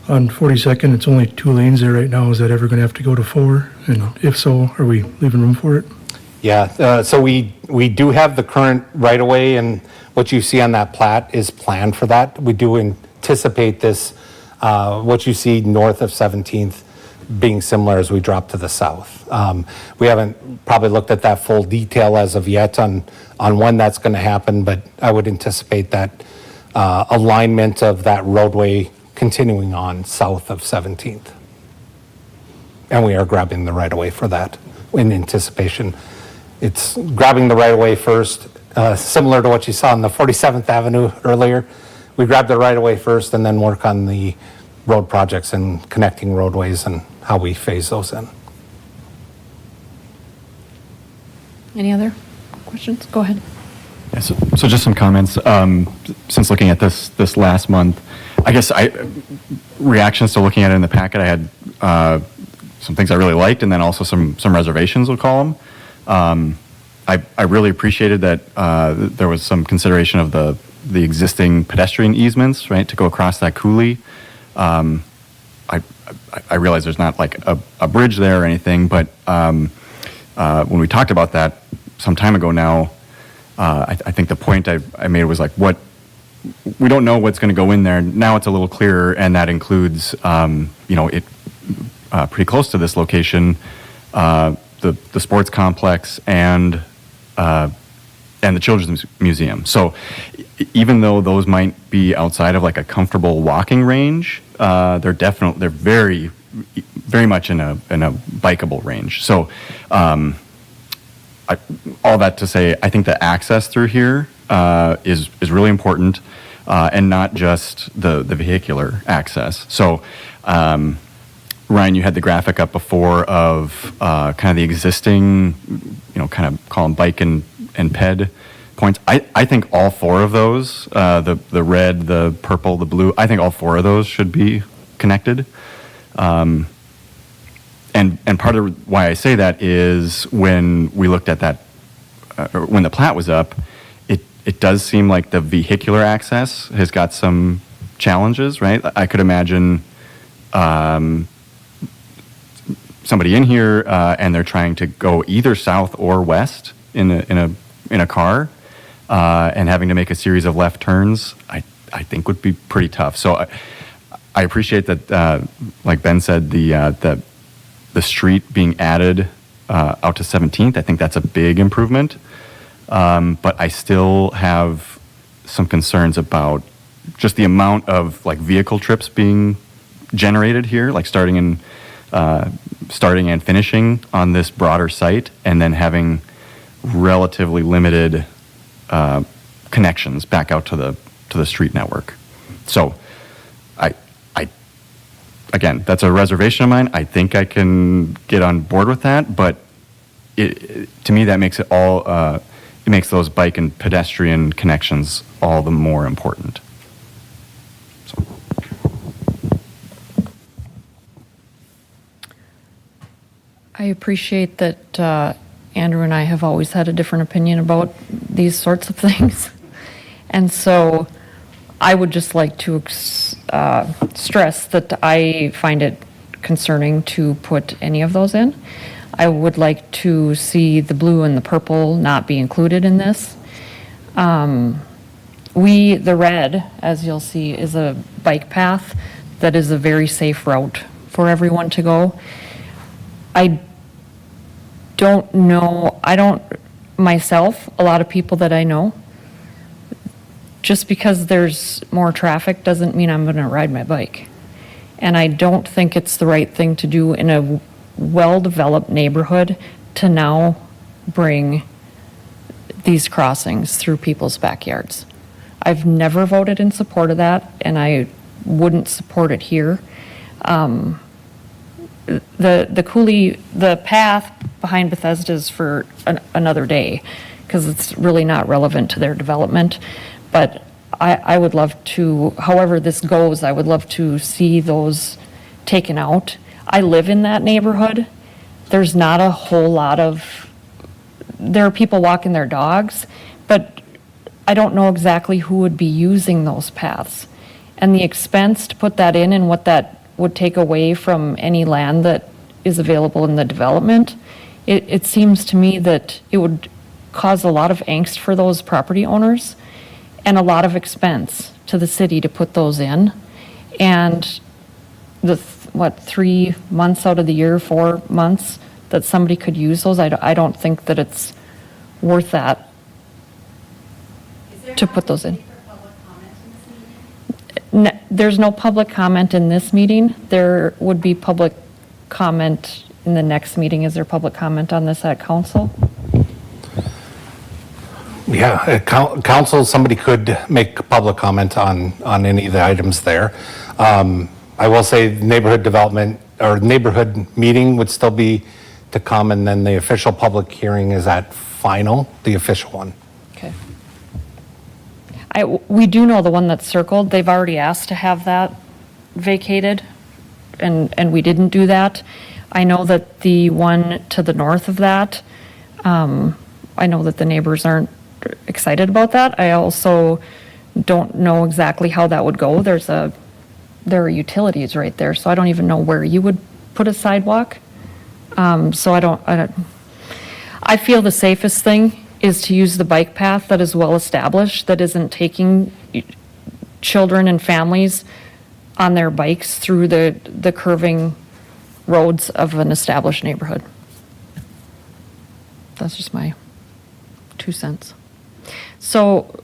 On 42nd, it's only 2 lanes there right now. Is that ever going to have to go to 4? And if so, are we leaving room for it? Yeah, so we do have the current right-of-way, and what you see on that plat is planned for that. We do anticipate this, what you see north of 17th being similar as we drop to the south. We haven't probably looked at that full detail as of yet on when that's going to happen, but I would anticipate that alignment of that roadway continuing on south of 17th. And we are grabbing the right-of-way for that in anticipation. It's grabbing the right-of-way first, similar to what you saw on the 47th Avenue earlier. We grab the right-of-way first and then work on the road projects and connecting roadways and how we phase those in. Any other questions? Go ahead. Yeah, so just some comments. Since looking at this last month, I guess reactions to looking at it in the packet, I had some things I really liked, and then also some reservations, we'll call them. I really appreciated that there was some consideration of the existing pedestrian easements, right, to go across that coulee. I realize there's not like a bridge there or anything, but when we talked about that some time ago now, I think the point I made was like, we don't know what's going to go in there. Now it's a little clearer, and that includes, it pretty close to this location, the sports complex and the Children's Museum. So even though those might be outside of like a comfortable walking range, they're very, very much in a bikeable range. So all that to say, I think the access through here is really important, and not just the vehicular access. So Ryan, you had the graphic up before of kind of the existing, kind of call them bike and ped points. I think all 4 of those, the red, the purple, the blue, I think all 4 of those should be connected. And part of why I say that is when we looked at that, when the plat was up, it does seem like the vehicular access has got some challenges, right? I could imagine somebody in here and they're trying to go either south or west in a car, and having to make a series of left turns, I think would be pretty tough. So I appreciate that, like Ben said, the street being added out to 17th. I think that's a big improvement. But I still have some concerns about just the amount of like vehicle trips being generated here, like starting and finishing on this broader site, and then having relatively limited connections back out to the street network. So again, that's a reservation of mine. I think I can get on board with that, but to me, that makes it all, it makes those bike and pedestrian connections all the more important. So. I appreciate that Andrew and I have always had a different opinion about these sorts of things. And so I would just like to stress that I find it concerning to put any of those in. I would like to see the blue and the purple not be included in this. The red, as you'll see, is a bike path that is a very safe route for everyone to go. I don't myself, a lot of people that I know, just because there's more traffic doesn't mean I'm going to ride my bike. And I don't think it's the right thing to do in a well-developed neighborhood to now bring these crossings through people's backyards. I've never voted in support of that, and I wouldn't support it here. The coulee, the path behind Bethesda is for another day, because it's really not relevant to their development. But I would love to, however this goes, I would love to see those taken out. I live in that neighborhood, there's not a whole lot of, there are people walking their dogs, but I don't know exactly who would be using those paths. And the expense to put that in and what that would take away from any land that is available in the development, it seems to me that it would cause a lot of angst for those property owners and a lot of expense to the city to put those in. And the, 3 months out of the year, 4 months that somebody could use those, I don't think that it's worth that to put those in. There's no public comment in this meeting. There would be public comment in the next meeting. Is there public comment on this at council? Yeah, council, somebody could make public comment on any of the items there. I will say neighborhood development or neighborhood meeting would still be to come, and then the official public hearing is at final, the official one. Okay. We do know the one that's circled, they've already asked to have that vacated, and we didn't do that. I know that the one to the north of that, I know that the neighbors aren't excited about that. I also don't know exactly how that would go. There are utilities right there, so I don't even know where you would put a sidewalk. So I feel the safest thing is to use the bike path that is well established, that isn't taking children and families on their bikes through the curving roads of an established neighborhood. That's just my 2 cents. So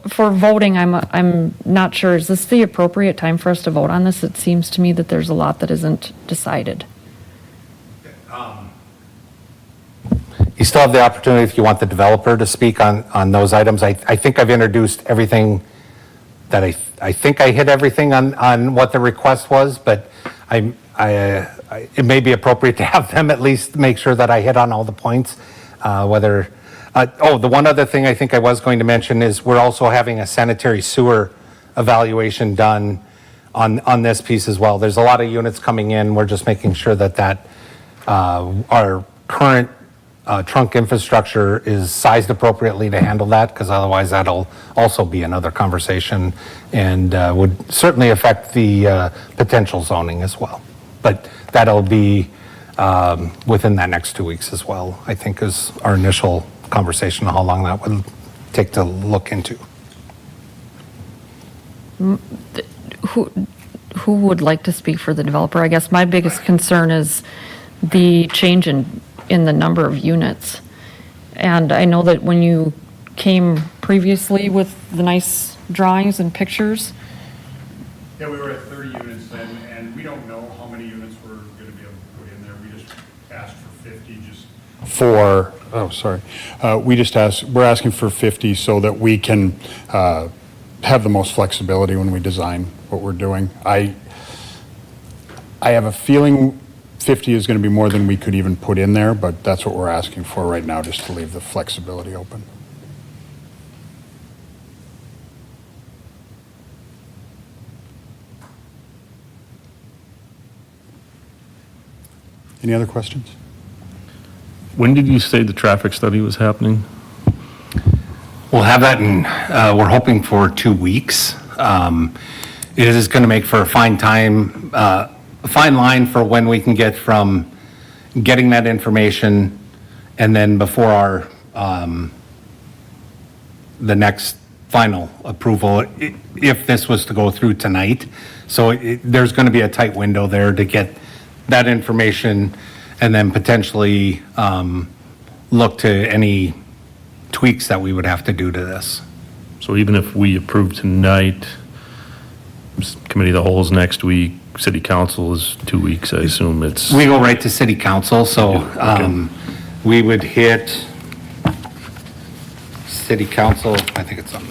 for voting, I'm not sure, is this the appropriate time for us to vote on this? It seems to me that there's a lot that isn't decided. You still have the opportunity if you want the developer to speak on those items. I think I've introduced everything that I think I hit everything on what the request was, but it may be appropriate to have them at least make sure that I hit on all the points, the one other thing I think I was going to mention is we're also having a sanitary sewer evaluation done on this piece as well. There's a lot of units coming in. We're just making sure that our current trunk infrastructure is sized appropriately to handle that, because otherwise that'll also be another conversation and would certainly affect the potential zoning as well. But that'll be within that next 2 weeks as well, I think, is our initial conversation on how long that would take to look into. Who would like to speak for the developer? I guess my biggest concern is the change in the number of units. And I know that when you came previously with the nice drawings and pictures. Yeah, we were at 30 units then, and we don't know how many units we're going to be able to put in there. We just asked for 50 just for, we're asking for 50 so that we can have the most flexibility when we design what we're doing. I have a feeling 50 is going to be more than we could even put in there, but that's what we're asking for right now, just to leave the flexibility open. Any other questions? When did you say the traffic study was happening? We'll have that in, we're hoping for 2 weeks. It is going to make for a fine line for when we can get from getting that information and then before our, the next final approval, if this was to go through tonight. So there's going to be a tight window there to get that information and then potentially look to any tweaks that we would have to do to this. So even if we approve tonight, committee of the whole is next week, city council is 2 weeks, I assume it's. We go right to city council, so we would hit city council, I think it's on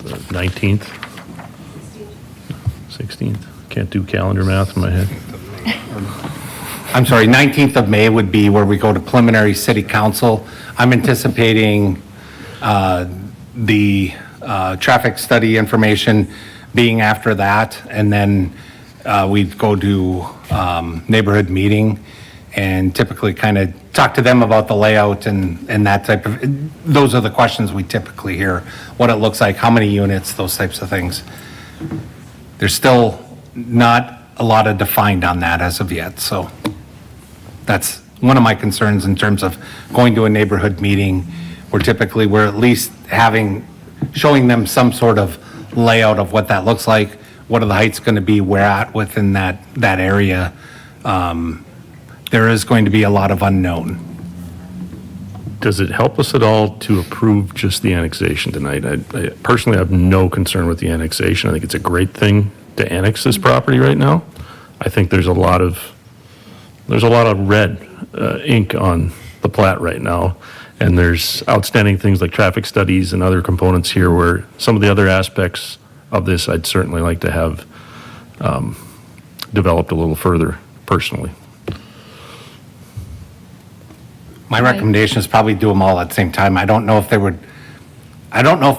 the 19th? 16th? Can't do calendar math in my head. I'm sorry, 19th of May would be where we go to preliminary city council. I'm anticipating the traffic study information being after that, and then we'd go to neighborhood meeting and typically kind of talk to them about the layout and that type of, those are the questions we typically hear. What it looks like, how many units, those types of things. There's still not a lot of defined on that as of yet, so that's one of my concerns in terms of going to a neighborhood meeting, where typically we're at least showing them some sort of layout of what that looks like, what are the heights going to be, where at within that area. There is going to be a lot of unknown. Does it help us at all to approve just the annexation tonight? I personally have no concern with the annexation. I think it's a great thing to annex this property right now. I think there's a lot of red ink on the plat right now, and there's outstanding things like traffic studies and other components here where some of the other aspects of this I'd certainly like to have developed a little further personally. My recommendation is probably do them all at the same time. I don't know if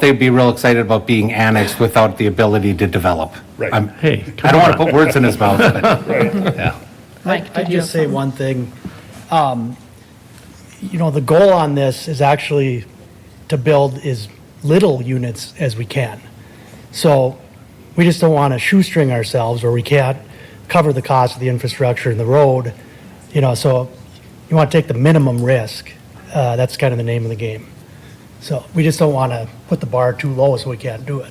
they'd be real excited about being annexed without the ability to develop. Right. Hey, I don't want to put words in his mouth, but, yeah. Mike, I'd did you just have say one thing. The goal on this is actually to build as little units as we can. So we just don't want to shoestring ourselves where we can't cover the cost of the infrastructure and the road, so you want to take the minimum risk. That's kind of the name of the game. So we just don't want to put the bar too low so we can't do it.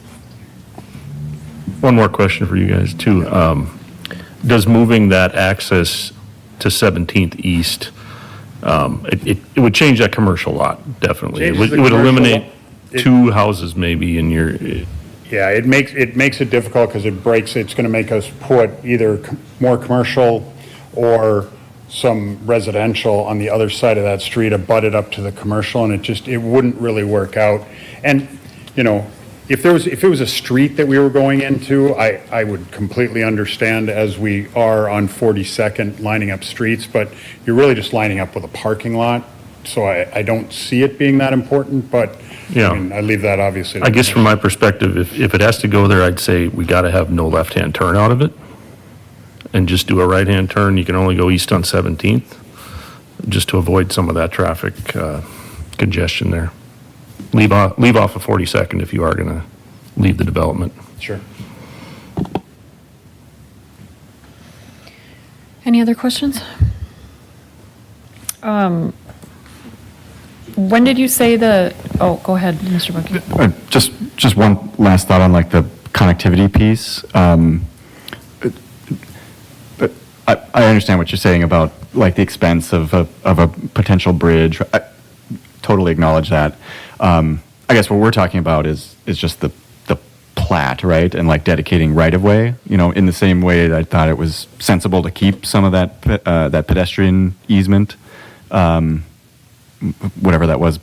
One more question for you guys too. Does moving that access to 17th East, it would change that commercial lot, definitely. It Changes would the commercial eliminate lot. two houses maybe in your, Yeah, it makes it difficult because it's going to make us put either more commercial or some residential on the other side of that street, abutted up to the commercial, and it wouldn't really work out. And, if it was a street that we were going into, I would completely understand, as we are on 42nd lining up streets, but you're really just lining up with a parking lot. So I don't see it being that important, but Yeah. I leave that obviously. to I the guess from my perspective, if it has to go there, I'd say we got to have no left-hand turn out of it and just do a right-hand turn. You can only go east on 17th, just to avoid some of that traffic congestion there. Leave off of 42nd if you are going to leave the development. Sure. Any other questions? When did you say go ahead, Mr. Bucky. Just one last thought on like the connectivity piece. But I understand what you're saying about like the expense of a potential bridge. I totally acknowledge that. I guess what we're talking about is just the plat, right? And like dedicating right of way, in the same way that I thought it was sensible to keep some of that pedestrian easement, whatever that was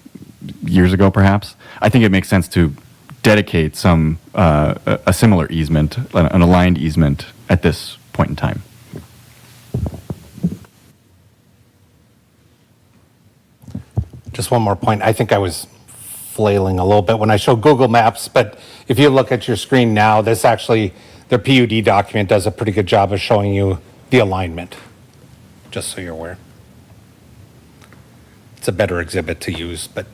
years ago, perhaps. I think it makes sense to dedicate some, a similar easement, an aligned easement at this point in time. Just one more point. I think I was flailing a little bit when I showed Google Maps, but if you look at your screen now, their PUD document does a pretty good job of showing you the alignment, just so you're aware. It's a better exhibit to use, but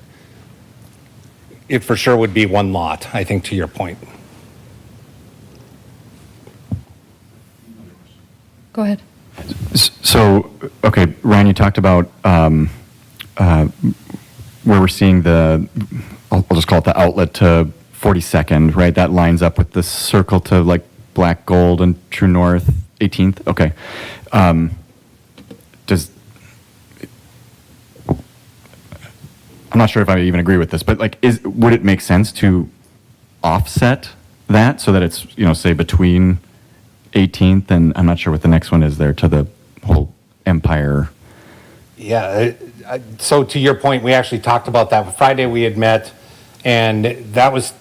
it for sure would be one lot, I think, to your point. Go ahead. So, okay, Ryan, you talked about where we're seeing I'll just call it the outlet to 42nd, right? That lines up with the circle to like Black Gold and True North 18th. Okay. I'm not sure if I even agree with this, but like, would it make sense to offset that so that it's, say between 18th and I'm not sure what the next one is there to the whole Empire? Yeah, so to your point, we actually talked about that. Friday we had met, and that was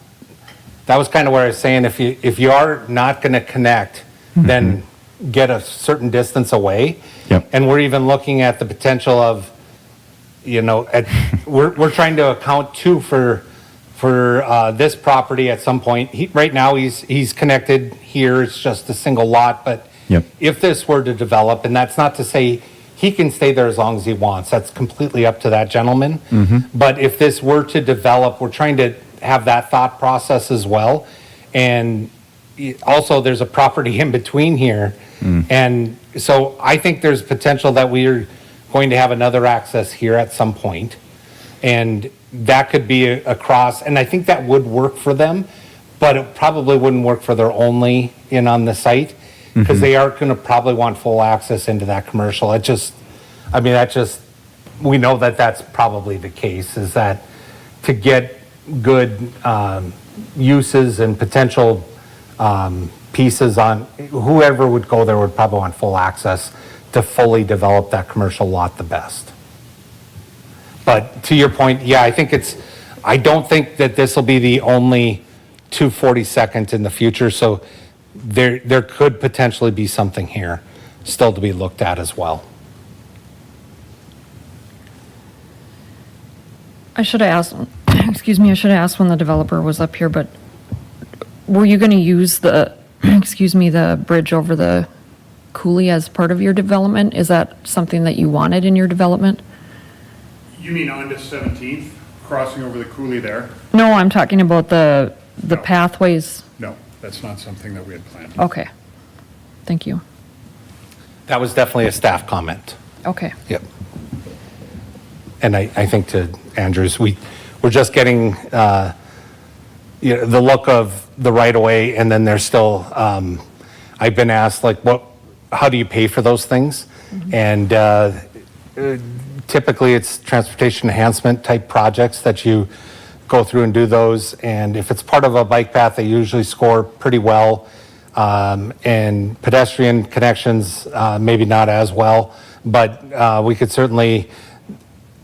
kind of where I was saying, if you are not going to connect, then get a certain distance away. Yep. And we're even looking at the potential of, we're trying to account too for this property at some point. Right now he's connected here. It's just a single lot, but Yep. If this were to develop, and that's not to say he can stay there as long as he wants, that's completely up to that gentleman. But if this were to develop, we're trying to have that thought process as well. And also, there's a property in between here. And so I think there's potential that we're going to have another access here at some point. And that could be across, and I think that would work for them, but it probably wouldn't work for their only in on the site, because they are going to probably want full access into that commercial. It just, I mean, that just, we know that that's probably the case, is that to get good uses and potential pieces on, whoever would go there would probably want full access to fully develop that commercial lot the best. But to your point, yeah, I think I don't think that this will be the only 242nd in the future, so there could potentially be something here still to be looked at as well. I should have asked, excuse me, I should have asked when the developer was up here, but were you going to use the, excuse me, the bridge over the coulee as part of your development? Is that something that you wanted in your development? You mean onto 17th, crossing over the coulee there? No, I'm talking about the pathways. No, that's not something that we had planned. Okay. Thank you. That was definitely a staff comment. Okay. Yep. And I think to Andrews, we're just getting the look of the right-of-way, and then there's still, I've been asked, like, how do you pay for those things? And typically, it's transportation enhancement type projects that you go through and do those. And if it's part of a bike path, they usually score pretty well. And pedestrian connections, maybe not as well. But we could certainly,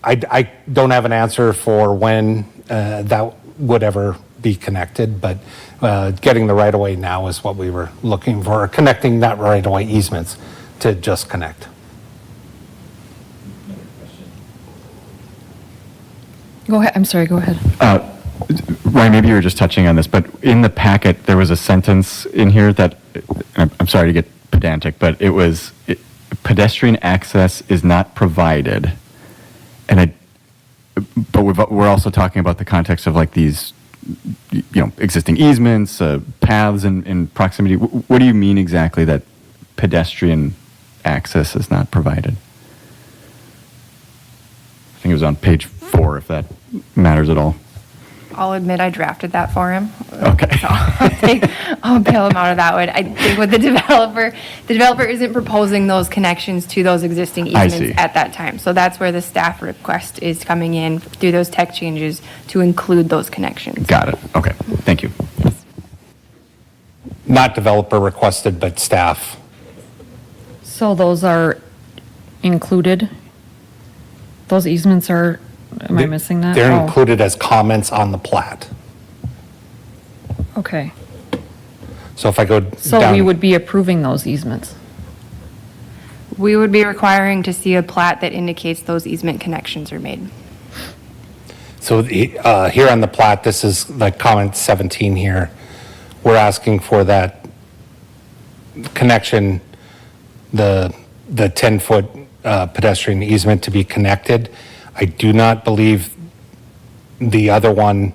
I don't have an answer for when that would ever be connected, but getting the right-of-way now is what we were looking for, connecting that right-of-way easements to just connect. Go ahead. I'm sorry. Go ahead. Ryan, maybe you were just touching on this, but in the packet, there was a sentence in here that, I'm sorry to get pedantic, but it was, pedestrian access is not provided. But we're also talking about the context of like these, existing easements, paths in proximity. What do you mean exactly that pedestrian access is not provided? I think it was on page 4, if that matters at all. I'll admit I drafted that for him. Okay. So I'll bail him out of that one. I think with the developer isn't proposing those connections to those existing I easements see. at that time. So that's where the staff request is coming in through those tech changes to include those connections. Got it. Okay. Thank you. Not developer requested, but staff. So those are included? Those easements are, am I missing that? They're Oh, included as comments on the plat. okay. So if I go down. So we would be approving those easements? We would be requiring to see a plat that indicates those easement connections are made. So here on the plat, this is like comment 17 here. We're asking for that connection, the 10-foot pedestrian easement to be connected. I do not believe the other one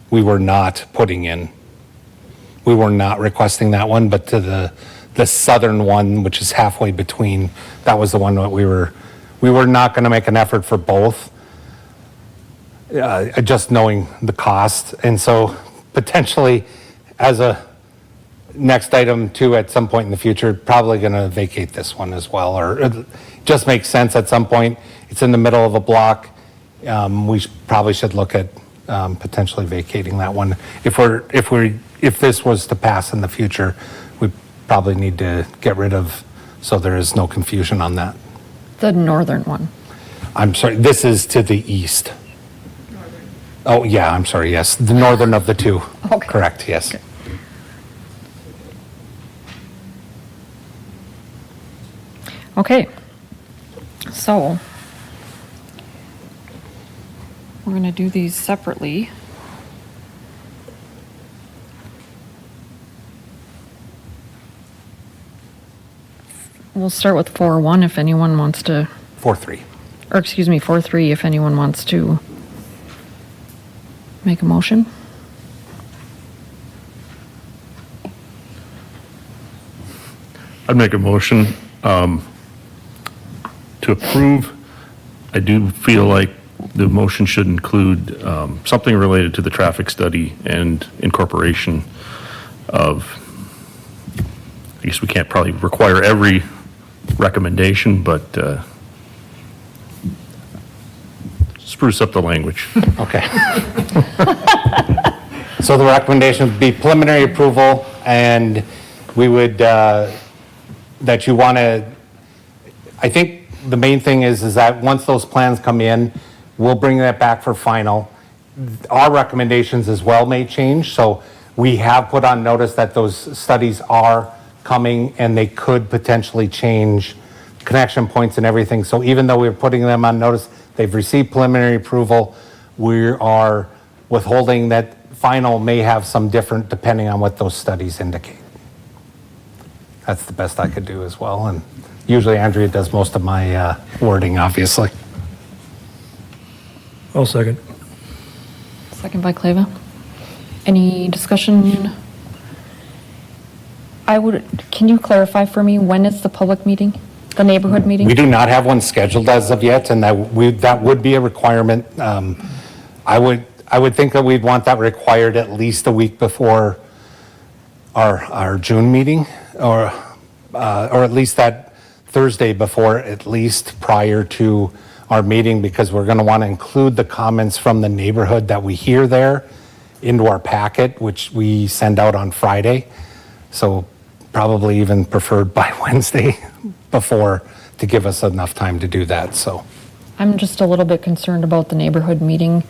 we were not putting in. We were not requesting that one, but to the southern one, which is halfway between, that was the one that we were not going to make an effort for both. Just knowing the cost. And so potentially as a next item too, at some point in the future, probably going to vacate this one as well, or it just makes sense at some point. It's in the middle of a block. We probably should look at potentially vacating that one. If this was to pass in the future, we probably need to get rid of, so there is no confusion on that. The northern one? I'm sorry, this is to the east. Oh, yeah, I'm sorry, yes, the northern of the two. Okay. Correct, yes. Okay. So we're going to do these separately. We'll start with 4-1 if anyone wants to, 4-3. or excuse me, 4-3 if anyone wants to make a motion. I'd make a motion to approve. I do feel like the motion should include something related to the traffic study and incorporation of, I guess we can't probably require every recommendation, but spruce up the language. Okay. So the recommendation would be preliminary approval, and we would, that you want to, I think the main thing is that once those plans come in, we'll bring that back for final. Our recommendations as well may change, so we have put on notice that those studies are coming and they could potentially change connection points and everything. So even though we're putting them on notice, they've received preliminary approval, we are withholding that final may have some different depending on what those studies indicate. That's the best I could do as well, and usually Andrea does most of my wording, obviously. I'll second. Second by Clava. Any discussion? Can you clarify for me, when is the public meeting? The neighborhood meeting? We do not have one scheduled as of yet, and that would be a requirement. I would think that we'd want that required at least a week before our June meeting, or at least that Thursday before, at least prior to our meeting, because we're going to want to include the comments from the neighborhood that we hear there into our packet, which we send out on Friday. So probably even preferred by Wednesday before, to give us enough time to do that, so. I'm just a little bit concerned about the neighborhood meeting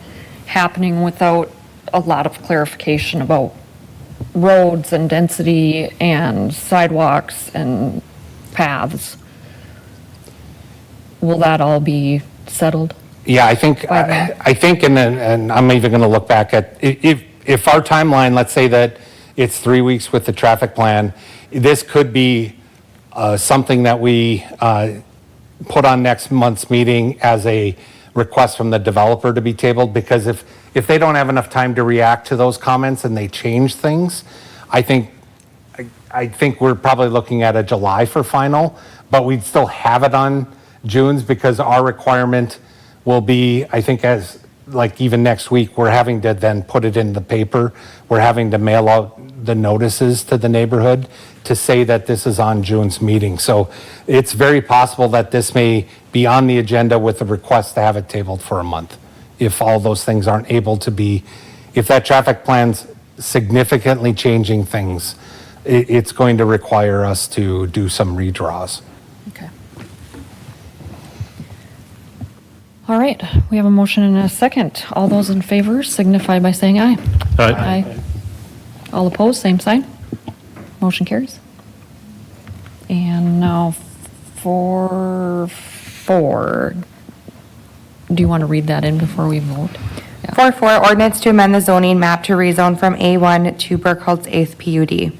happening without a lot of clarification about roads and density and sidewalks and paths. Will that all be settled? Yeah, I think, By then. I think, and I'm even going to look back at, if our timeline, let's say that it's 3 weeks with the traffic plan, this could be something that we put on next month's meeting as a request from the developer to be tabled, because if they don't have enough time to react to those comments and they change things, I think we're probably looking at a July for final, but we'd still have it on June's, because our requirement will be, I think, as like even next week, we're having to then put it in the paper. We're having to mail out the notices to the neighborhood to say that this is on June's meeting. So it's very possible that this may be on the agenda with a request to have it tabled for a month. If all those things aren't able to be, if that traffic plan's significantly changing things, it's going to require us to do some redraws. Okay. All right, we have a motion and a second. All those in favor signify by saying aye. Aye. All opposed, same sign. Motion carries. And now for 4, do you want to read that in before we vote? Yeah. 4-4, ordinance to amend the zoning map to rezone from A1 to Burkholtz 8th PUD.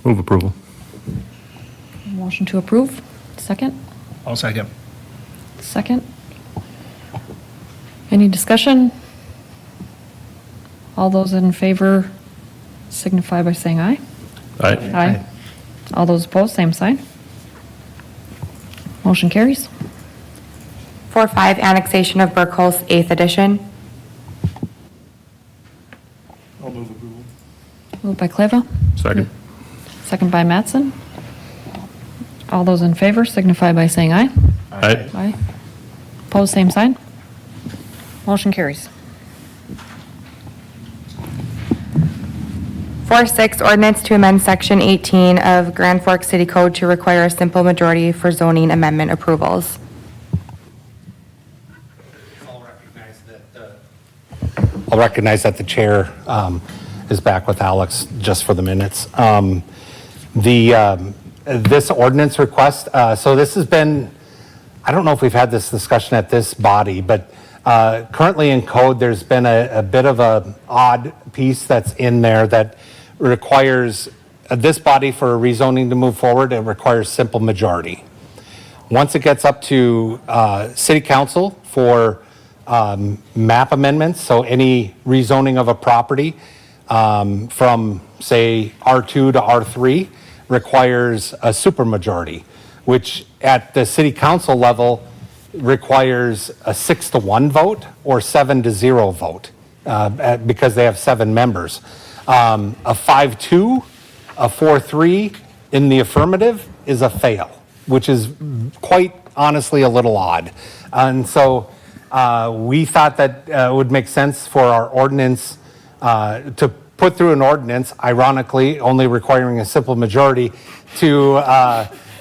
Move approval. Motion to approve, second? I'll second. Second. Any discussion? All those in favor signify by saying aye. Aye. Aye. All those opposed, same sign. Motion carries. 4-5, annexation of Burkholtz 8th edition. Moved by Clava, Second. second by Mattson. All those in favor signify by saying aye. Aye. Aye. Opposed, same sign. Motion carries. 4-6, ordinance to amend section 18 of Grand Forks City Code to require a simple majority for zoning amendment approvals. I'll recognize that the chair is back with Alex just for the minutes. This ordinance request, so this has been, I don't know if we've had this discussion at this body, but currently in code, there's been a bit of a odd piece that's in there that requires this body for a rezoning to move forward, it requires simple majority. Once it gets up to city council for map amendments, so any rezoning of a property from, say, R2 to R3 requires a supermajority, which at the city council level requires a 6-1 vote or 7-0 vote because they have 7 members. A 5-2, a 4-3 in the affirmative is a fail, which is quite honestly a little odd. And so we thought that it would make sense for our ordinance to put through an ordinance, ironically, only requiring a simple majority, to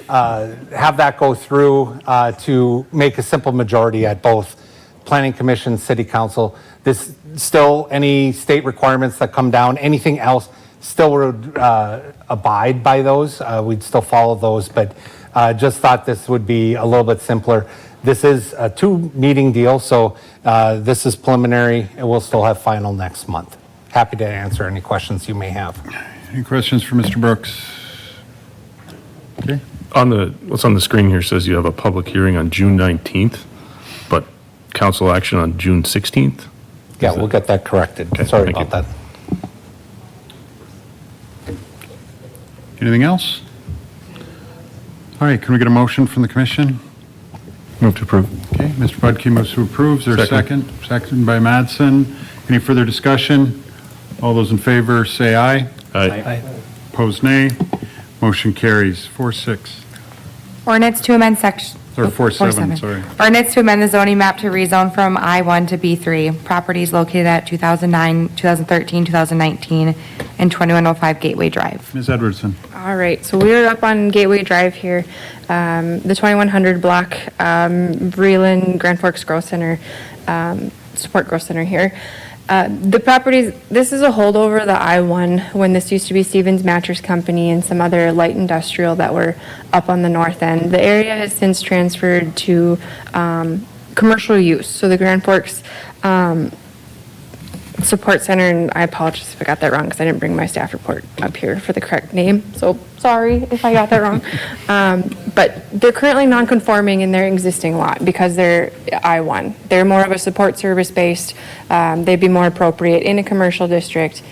have that go through to make a simple majority at both Planning Commission, City Council. This still, any state requirements that come down, anything else, still would abide by those. We'd still follow those, but just thought this would be a little bit simpler. This is a 2-meeting deal, so this is preliminary, and we'll still have final next month. Happy to answer any questions you may have. Any questions for Mr. Brooks? Okay. What's on the screen here says you have a public hearing on June 19th, but council action on June 16th? Yeah, we'll get that corrected. Okay, Sorry thank about you. that. Anything else? All right, can we get a motion from the commission? Move to approve. Okay, Mr. Budke moves to approve. Is there a second? Second by Mattson. Any further discussion? All those in favor say aye. Aye. Opposed, nay. Motion carries 4-6. Ordinance to amend section. Or 4-7, sorry. Ordinance to amend the zoning map to rezone from I-1 to B3. Properties located at 2009, 2013, 2019, and 2105 Gateway Drive. Ms. Edwardson. All right, so we're up on Gateway Drive here, the 2100 block, Vreeland, Grand Forks Growth Center, Support Growth Center here. The properties, this is a holdover of the I-1 when this used to be Stevens Mattress Company and some other light industrial that were up on the north end. The area has since transferred to commercial use. So the Grand Forks Support Center, and I apologize if I got that wrong because I didn't bring my staff report up here for the correct name. So sorry if I got that wrong. But they're currently non-conforming in their existing lot because they're I-1. They're more of a support service based. They'd be more appropriate in a commercial district.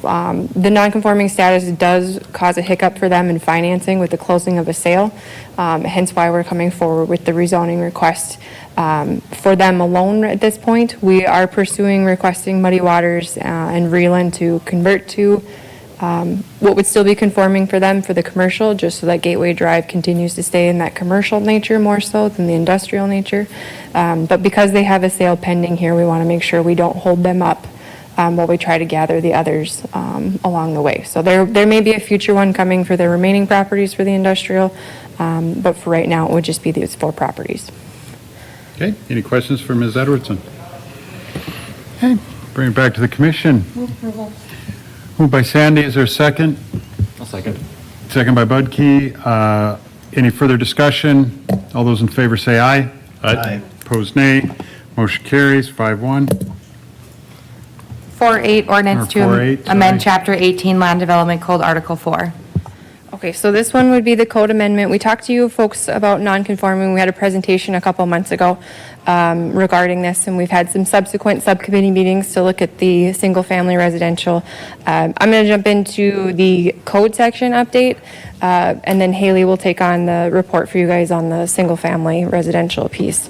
The non-conforming status does cause a hiccup for them in financing with the closing of a sale, hence why we're coming forward with the rezoning request for them alone at this point. We are requesting Muddy Waters and Vreeland to convert to what would still be conforming for them for the commercial, just so that Gateway Drive continues to stay in that commercial nature more so than the industrial nature. But because they have a sale pending here, we want to make sure we don't hold them up while we try to gather the others along the way. So there may be a future one coming for the remaining properties for the industrial, but for right now, it would just be these 4 properties. Okay, any questions for Ms. Edwardson? Okay, bring it back to the commission. Moved by Sandy, is there a second? I'll second. Second by Budke. Any further discussion? All those in favor say aye. Aye. Opposed, nay. Motion carries 5-1. 4-8, ordinance Or to 4-8, amend sorry. Chapter 18 Land Development Code, Article 4. Okay, so this one would be the code amendment. We talked to you folks about non-conforming. We had a presentation a couple months ago regarding this, and we've had some subsequent subcommittee meetings to look at the single-family residential. I'm going to jump into the code section update, and then Haley will take on the report for you guys on the single-family residential piece.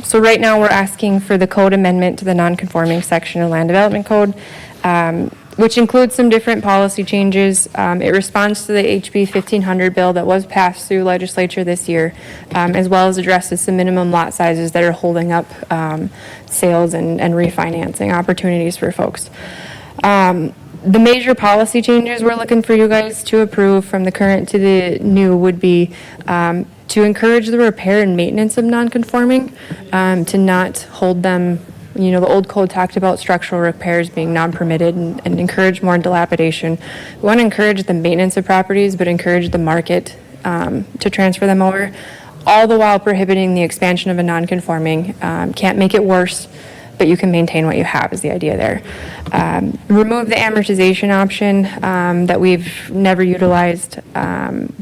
So right now, we're asking for the code amendment to the non-conforming section of Land Development Code, which includes some different policy changes. It responds to the HB 1500 bill that was passed through legislature this year, as well as addresses some minimum lot sizes that are holding up sales and refinancing opportunities for folks. The major policy changes we're looking for you guys to approve from the current to the new would be to encourage the repair and maintenance of non-conforming, to not hold them. You know, the old code talked about structural repairs being non-permitted and encourage more dilapidation. We want to encourage the maintenance of properties, but encourage the market to transfer them over, all the while prohibiting the expansion of a non-conforming. Can't make it worse. but you can maintain what you have is the idea there. Remove the amortization option that we've never utilized,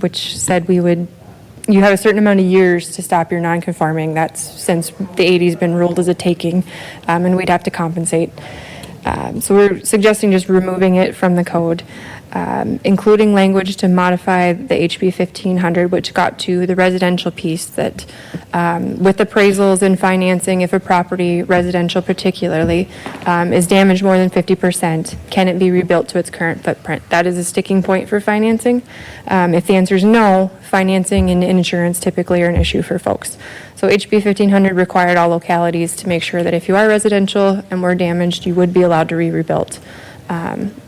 which said you have a certain amount of years to stop your non-conforming. That's since the 80s been ruled as a taking, and we'd have to compensate. So we're suggesting just removing it from the code, including language to modify the HB 1500, which got to the residential piece that with appraisals and financing, if a property, residential particularly, is damaged more than 50%, can it be rebuilt to its current footprint? That is a sticking point for financing. If the answer is no, financing and insurance typically are an issue for folks. So HB 1500 required all localities to make sure that if you are residential and were damaged, you would be allowed to be rebuilt,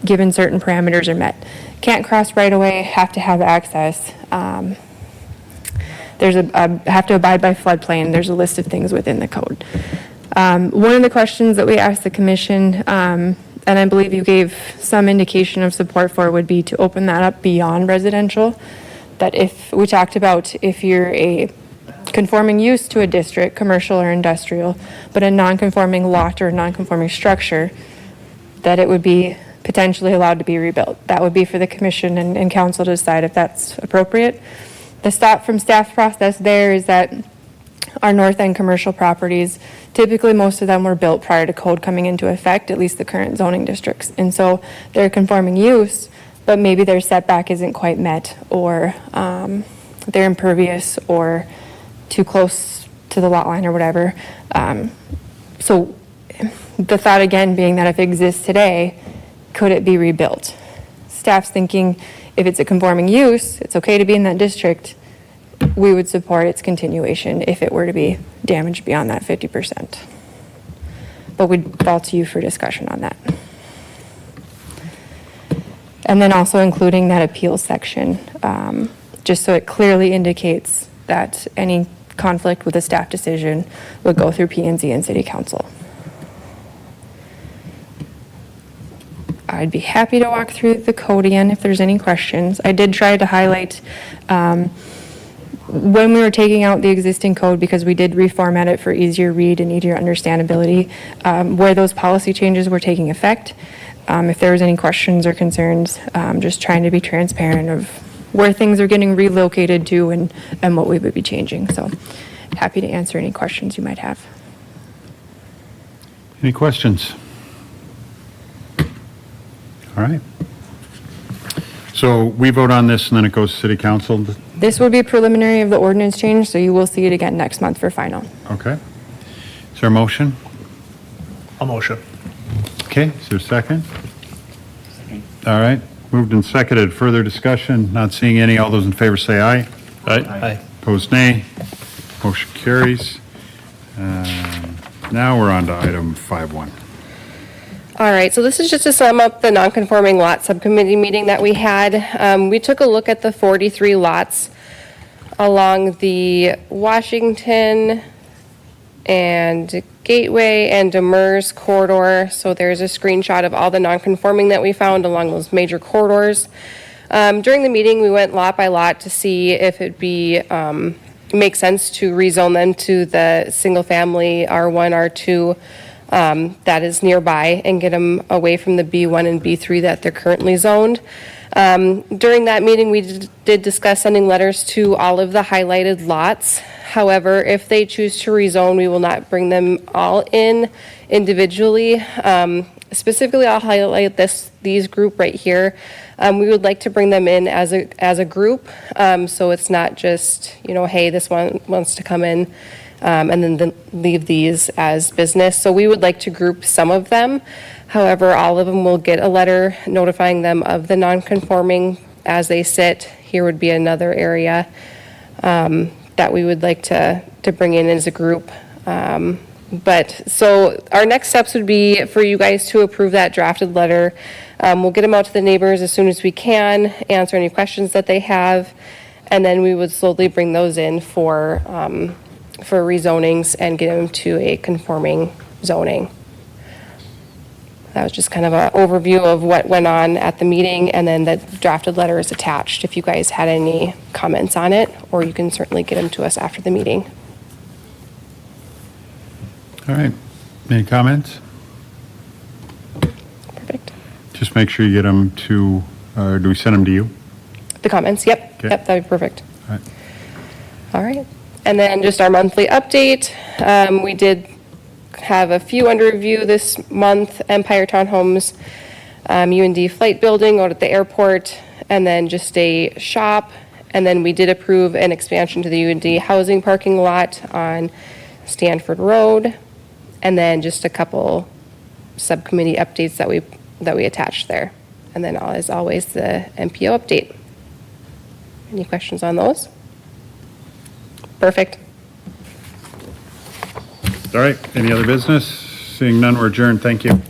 given certain parameters are met. Can't cross right away, have to have access. Have to abide by floodplain. There's a list of things within the code. One of the questions that we asked the commission, and I believe you gave some indication of support for, would be to open that up beyond residential. That if, we talked about if you're a conforming use to a district, commercial or industrial, but a non-conforming lot or non-conforming structure, that it would be potentially allowed to be rebuilt. That would be for the commission and council to decide if that's appropriate. The thought from staff process there is that our north end commercial properties, typically most of them were built prior to code coming into effect, at least the current zoning districts. And so they're conforming use, but maybe their setback isn't quite met, or they're impervious or too close to the lot line or whatever. So the thought again being that if it exists today, could it be rebuilt? Staff's thinking if it's a conforming use, it's okay to be in that district. We would support its continuation if it were to be damaged beyond that 50%. But we'd fall to you for discussion on that. And then also including that appeals section, just so it clearly indicates that any conflict with a staff decision would go through P&Z and City Council. I'd be happy to walk through the code again if there's any questions. I did try to highlight when we were taking out the existing code, because we did reformat it for easier read and easier understandability, where those policy changes were taking effect. If there was any questions or concerns, just trying to be transparent of where things are getting relocated to and what we would be changing. So happy to answer any questions you might have. Any questions? All right. So we vote on this and then it goes to City Council? This would be preliminary of the ordinance change, so you will see it again next month for final. Okay. Is there a motion? A motion. Okay, is there a second? All right, moved and seconded. Further discussion? Not seeing any. All those in favor say aye. Aye. Opposed, nay. Motion carries. Now we're on to item 5.1. All right, so this is just to sum up the non-conforming lot subcommittee meeting that we had. We took a look at the 43 lots along the Washington and Gateway and Demers corridor. So there's a screenshot of all the non-conforming that we found along those major corridors. During the meeting, we went lot by lot to see if it'd be make sense to rezone them to the single-family R1, R2 that is nearby and get them away from the B1 and B3 that they're currently zoned. During that meeting, we did discuss sending letters to all of the highlighted lots. However, if they choose to rezone, we will not bring them all in individually. Specifically, I'll highlight these group right here. We would like to bring them in as a group, so it's not just, hey, this one wants to come in and then leave these as business. So we would like to group some of them. However, all of them will get a letter notifying them of the non-conforming as they sit. Here would be another area that we would like to bring in as a group. So our next steps would be for you guys to approve that drafted letter. We'll get them out to the neighbors as soon as we can, answer any questions that they have, and then we would slowly bring those in for rezonings and get them to a conforming zoning. That was just kind of an overview of what went on at the meeting, and then the drafted letter is attached if you guys had any comments on it, or you can certainly get them to us after the meeting. All right. Any comments? Perfect. Just make sure you get them to, do we send them to you? The comments, yep, Okay. yep, that'd be perfect. All right. All right. And then just our monthly update. We did have a few under review this month, Empire Townhomes, UND Flight Building out at the airport, and then just a shop. And then we did approve an expansion to the UND housing parking lot on Stanford Road. And then just a couple subcommittee updates that we attached there. And then as always, the MPO update. Any questions on those? Perfect. All right, any other business? Seeing none, we're adjourned. Thank you.